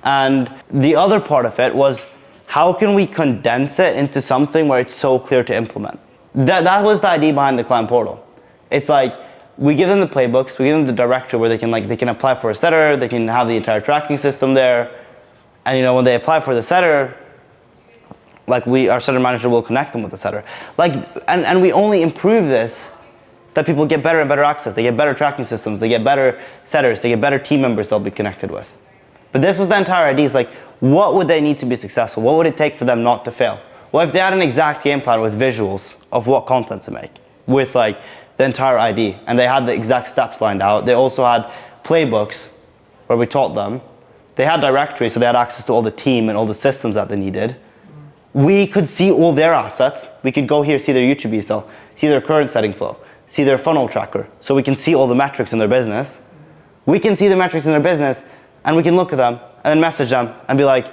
And the other part of it was, how can we condense it into something where it's so clear to implement? That was the idea behind the client portal. It's like, we give them the playbooks, we give them the directory where they can apply for a setter, they can have the entire tracking system there. And you know, when they apply for the setter, like our setter manager will connect them with the setter. Like, and we only improve this so that people get better and better access. They get better tracking systems, they get better setters, they get better team members they'll be connected with. But this was the entire idea. It's like, what would they need to be successful? What would it take for them not to fail? Well, if they had an exact game plan with visuals of what content to make, with like the entire idea, and they had the exact steps lined out, they also had playbooks where we taught them. They had directories, so they had access to all the team and all the systems that they needed. We could see all their assets. We could go here, see their YouTube ESL, see their current setting flow, see their funnel tracker, so we can see all the metrics in their business. We can see the metrics in their business, and we can look at them and then message them and be like,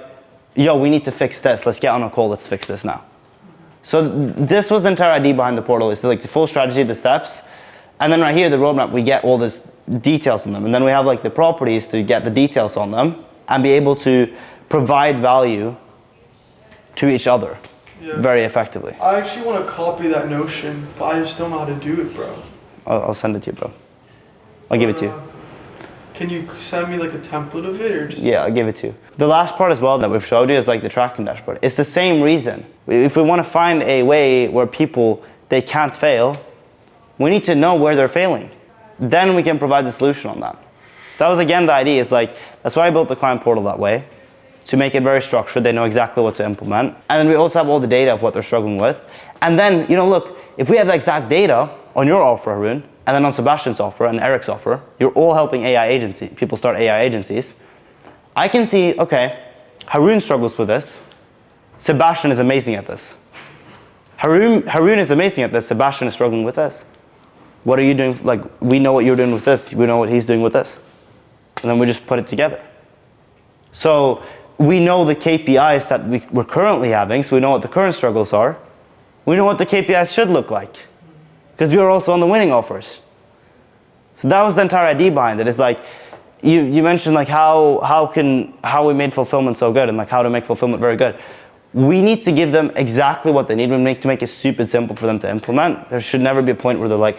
yo, we need to fix this. Let's get on a call. Let's fix this now. So this was the entire idea behind the portal. It's like the full strategy, the steps. And then right here, the roadmap, we get all this details on them. And then we have like the properties to get the details on them and be able to provide value to each other very effectively. I actually want to copy that notion, but I just don't know how to do it, bro. I'll send it to you, bro. I'll give it to you. Can you send me like a template of it, or just? Yeah, I'll give it to you. The last part as well that we've showed you is like the tracking dashboard. It's the same reason. If we want to find a way where people, they can't fail, we need to know where they're failing. Then we can provide the solution on that. So that was again the idea. It's like, that's why I built the client portal that way. to make it very structured. They know exactly what to implement. And then we also have all the data of what they're struggling with. And then, look, if we have the exact data on your offer, Haroon, and then on Sebastian's offer and Eric's offer, you're all helping people start AI agencies. I can see, okay, Haroon struggles with this. Sebastian is amazing at this. Haroon is amazing at this. Sebastian is struggling with this. What are you doing? Like, we know what you're doing with this. We know what he's doing with this. And then we just put it together. So we know the KPIs that we're currently having, so we know what the current struggles are. We know what the KPIs should look like, because we are also on the winning offers. So that was the entire idea behind it. It's like, you mentioned like how we made fulfillment so good and like how to make fulfillment very good. We need to give them exactly what they need. We need to make it stupid simple for them to implement. There should never be a point where they're like,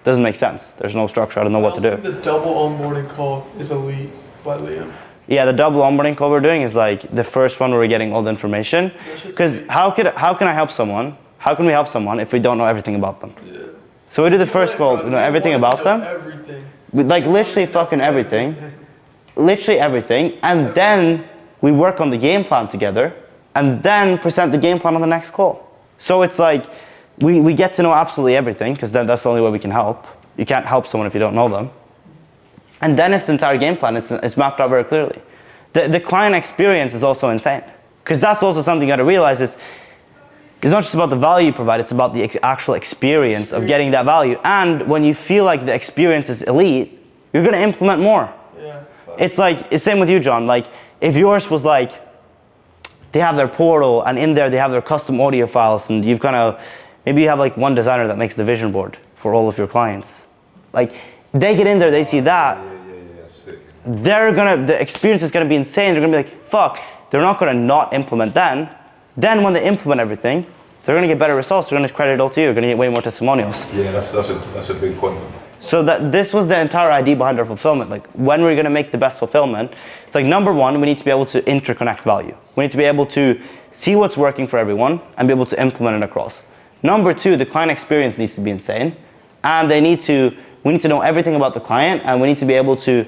doesn't make sense. There's no structure, I don't know what to do. The double onboarding call is elite by Liam. Yeah, the double onboarding call we're doing is like the first one where we're getting all the information. Because how can I help someone? How can we help someone if we don't know everything about them? Yeah. So we do the first call, we know everything about them. Everything. Like literally fucking everything. Literally everything. And then we work on the game plan together and then present the game plan on the next call. So it's like we get to know absolutely everything, because then that's the only way we can help. You can't help someone if you don't know them. And then it's the entire game plan. It's mapped out very clearly. The client experience is also insane, because that's also something you got to realize is it's not just about the value you provide, it's about the actual experience of getting that value. And when you feel like the experience is elite, you're going to implement more. Yeah. It's like, it's same with you, John. Like, if yours was like, they have their portal and in there they have their custom audio files, and you've kind of, maybe you have like one designer that makes the vision board for all of your clients. Like, they get in there, they see that, sick. The experience is gonna be insane. They're gonna be like, fuck, they're not gonna not implement then. Then when they implement everything, they're gonna get better results. They're gonna credit it all to you. You're gonna get way more testimonials. Yeah, that's a big point. So this was the entire idea behind our fulfillment. Like, when we're gonna make the best fulfillment, it's like, number one, we need to be able to interconnect value. We need to be able to see what's working for everyone and be able to implement it across. Number two, the client experience needs to be insane. And we need to know everything about the client, and we need to be able to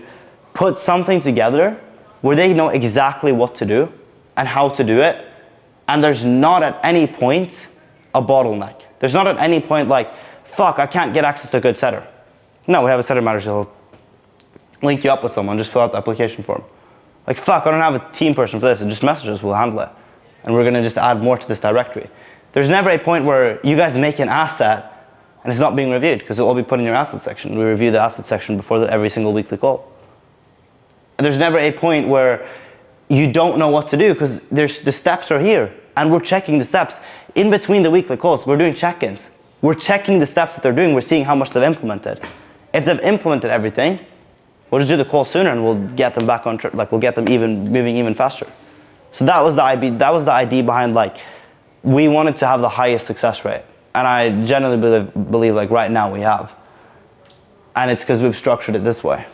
put something together where they know exactly what to do and how to do it. And there's not at any point a bottleneck. There's not at any point like, fuck, I can't get access to a good setter. No, we have a setter manager who'll link you up with someone, just fill out the application form. Like, fuck, I don't have a team person for this, and just message us, we'll handle it. And we're gonna just add more to this directory. There's never a point where you guys make an asset and it's not being reviewed, because it'll all be put in your asset section. We review the asset section before every single weekly call. And there's never a point where you don't know what to do, because the steps are here and we're checking the steps. In between the weekly calls, we're doing check-ins. We're checking the steps that they're doing. We're seeing how much they've implemented. If they've implemented everything, we'll just do the call sooner and we'll get them back on track. Like, we'll get them moving even faster. So that was the idea behind, like, we wanted to have the highest success rate. And I genuinely believe like right now we have. And it's because we've structured it this way.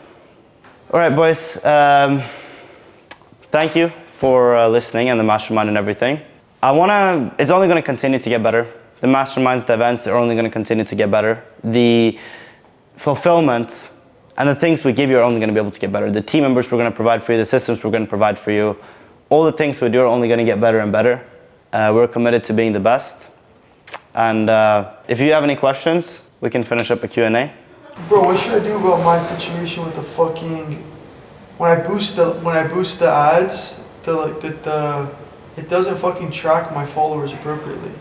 All right, boys. Thank you for listening and the mastermind and everything. It's only going to continue to get better. The masterminds, the events are only going to continue to get better. The fulfillment and the things we give you are only going to be able to get better. The team members we're going to provide for you, the systems we're going to provide for you, all the things we do are only going to get better and better. We're committed to being the best. And if you have any questions, we can finish up a Q&A. Bro, what should I do about my situation with the fucking, when I boost the ads, it doesn't fucking track my followers appropriately.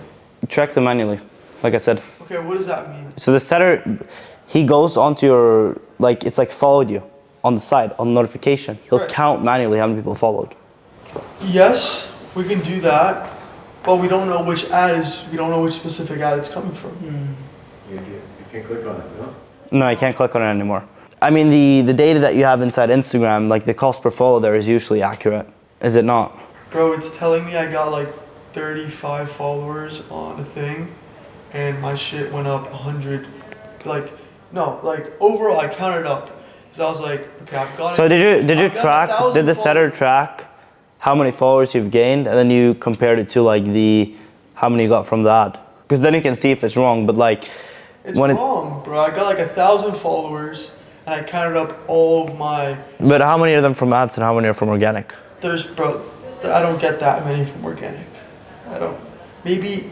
Track them manually, like I said. Okay, what does that mean? So the setter, he goes onto your, like, it's like followed you on the side, on notification. He'll count manually how many people followed. Yes, we can do that, but we don't know which specific ad it's coming from. You can click on it, no? No, you can't click on it anymore. I mean, the data that you have inside Instagram, like the cost per follow there is usually accurate. Is it not? Bro, it's telling me I got like 35 followers on a thing, and my shit went up 100. Overall I counted up. So I was like, okay, I've got. So did the setter track how many followers you've gained, and then you compared it to like how many you got from the ad? Because then you can see if it's wrong. But like, it's wrong, bro. I got like 1,000 followers, and I counted up all of my. But how many of them from ads and how many are from organic? Bro, I don't get that many from organic. I don't. Maybe,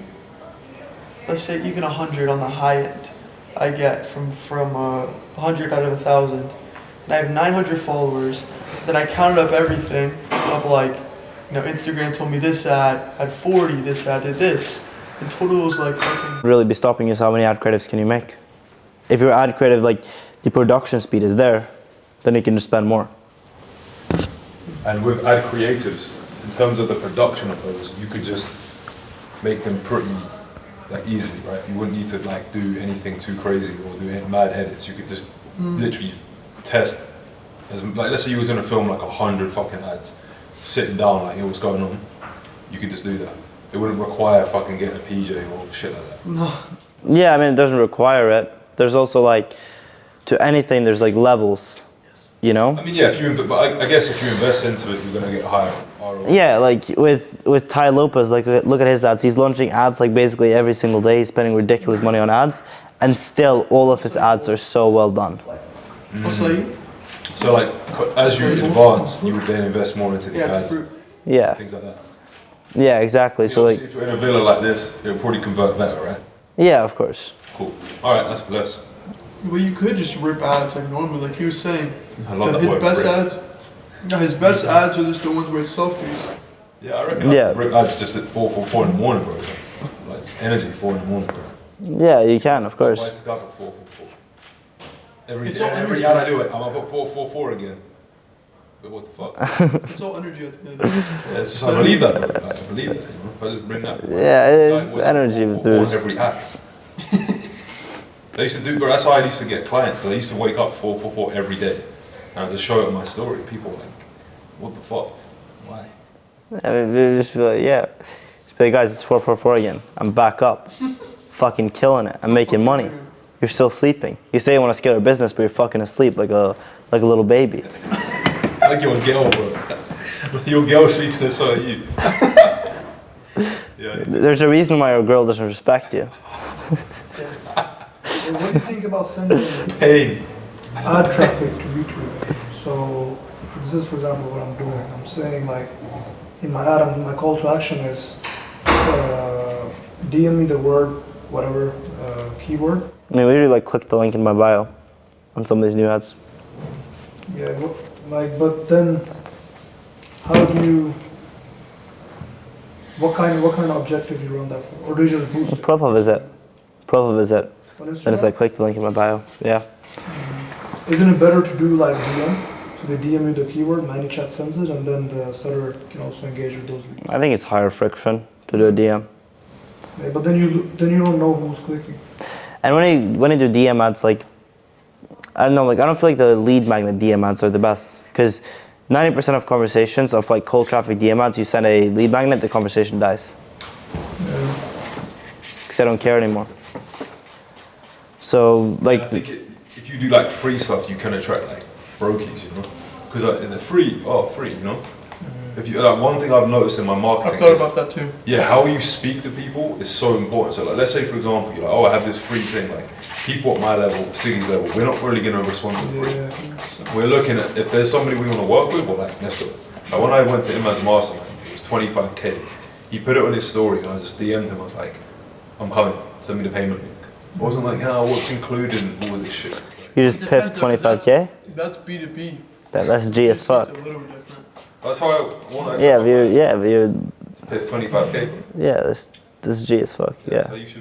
let's say even 100 on the high end. I get from 100 out of 1,000, and I have 900 followers. Then I counted up everything of like, Instagram told me this ad had 40, this ad did this. In total, it was like fucking. Really be stopping is how many ad creatives can you make? If your ad creative, like the production speed is there, then you can just spend more. And with ad creatives, in terms of the production of those, you could just make them pretty like easily, right? You wouldn't need to like do anything too crazy or do mad edits. You could just literally test. Like let's say you was gonna film like 100 fucking ads, sitting down like, what's going on? You could just do that. It wouldn't require fucking getting a PJ or shit like that. No. Yeah, I mean it doesn't require it. There's also like, to anything there's like levels, you know? I mean yeah, but I guess if you invest into it, you're gonna get higher ROI. Yeah, like with Ty Lopez, like look at his ads. He's launching ads like basically every single day. He's spending ridiculous money on ads, and still all of his ads are so well done. So like as you advance, you would then invest more into the ads, Yeah. things like that. Yeah, exactly. So like, if you're in a villa like this, it'll probably convert better, right? yeah, of course. Cool. All right, that's blessed. Well, you could just rip ads like normal, like he was saying. I love that his word, best rip. ads. No, his best ads are just the ones with selfies. Yeah, I reckon Yeah. rip ads just at 4 in the morning, bro. Like it's energy 4 in the morning, bro. Yeah, you can, of course. Why is the guy at 4? Every It's all every energy. ad I do it, I'm up at 4 again. But what the fuck? It's all energy at the end of the day. Yeah, it's just I believe that, bro. Like, I believe that. If I just bring that. Yeah, it's Like, energy. 4 There's every ad. I used to do, bro. That's how I used to get clients because I used to wake up 4 every day, and I just show it on my story. People were like, what the fuck? Why? I mean, we just be like, yeah. Just be like, guys, it's 444 again. I'm back up. Fucking killing it. I'm making money. You're still sleeping. You say you want to scale your business, but you're fucking asleep like a little baby. Like your girl, bro. Your girl sleeping and so are you. Yeah. There's a reason why your girl doesn't respect you. What do you think about sending Pain. ad traffic to YouTube? So this is, for example, what I'm doing. I'm saying like in my ad, my call to action is DM me the word, whatever keyword. I mean, we really like click the link in my bio on some of these new ads. Yeah, but then how do you? What kind of objective you run that for, or do you just boost it? Profile visit. Profile visit. On Instagram? Then it's like click the link in my bio. Yeah. Isn't it better to do like DM? So they DM you the keyword, ManyChat sends it, and then the seller can also engage with those leads. I think it's higher friction to do a DM. Yeah, but then you don't know who's clicking. And when you do DM ads, like, I don't know, like, I don't feel like the lead magnet DM ads are the best, because 90% of conversations of like cold traffic DM ads, you send a lead magnet, the conversation dies. Yeah. Because I don't care anymore. So like, I think if you do like free stuff, you can attract like brokies, you know, because like, they're free, you know. If you like, one thing I've noticed in my marketing, I've thought about that too. yeah, how you speak to people is so important. So like, let's say for example, you're like, oh, I have this free thing. Like, people at my level, Siggy's level, we're not really going to respond to free. Yeah. We're looking at if there's somebody we want to work with, we're like, let's go. Like when I went to Imaz's mastermind, it was 25k. He put it on his story, and I just DM'd him. I was like, I'm coming. Send me the payment link. It wasn't like, what's included in all of this shit. It's like, you just piff 25k? That's B2B. That's G as fuck. It's a little bit different. that's how I want to. Yeah, but you're, Piff 25k. yeah, this G as fuck, That's yeah. how you should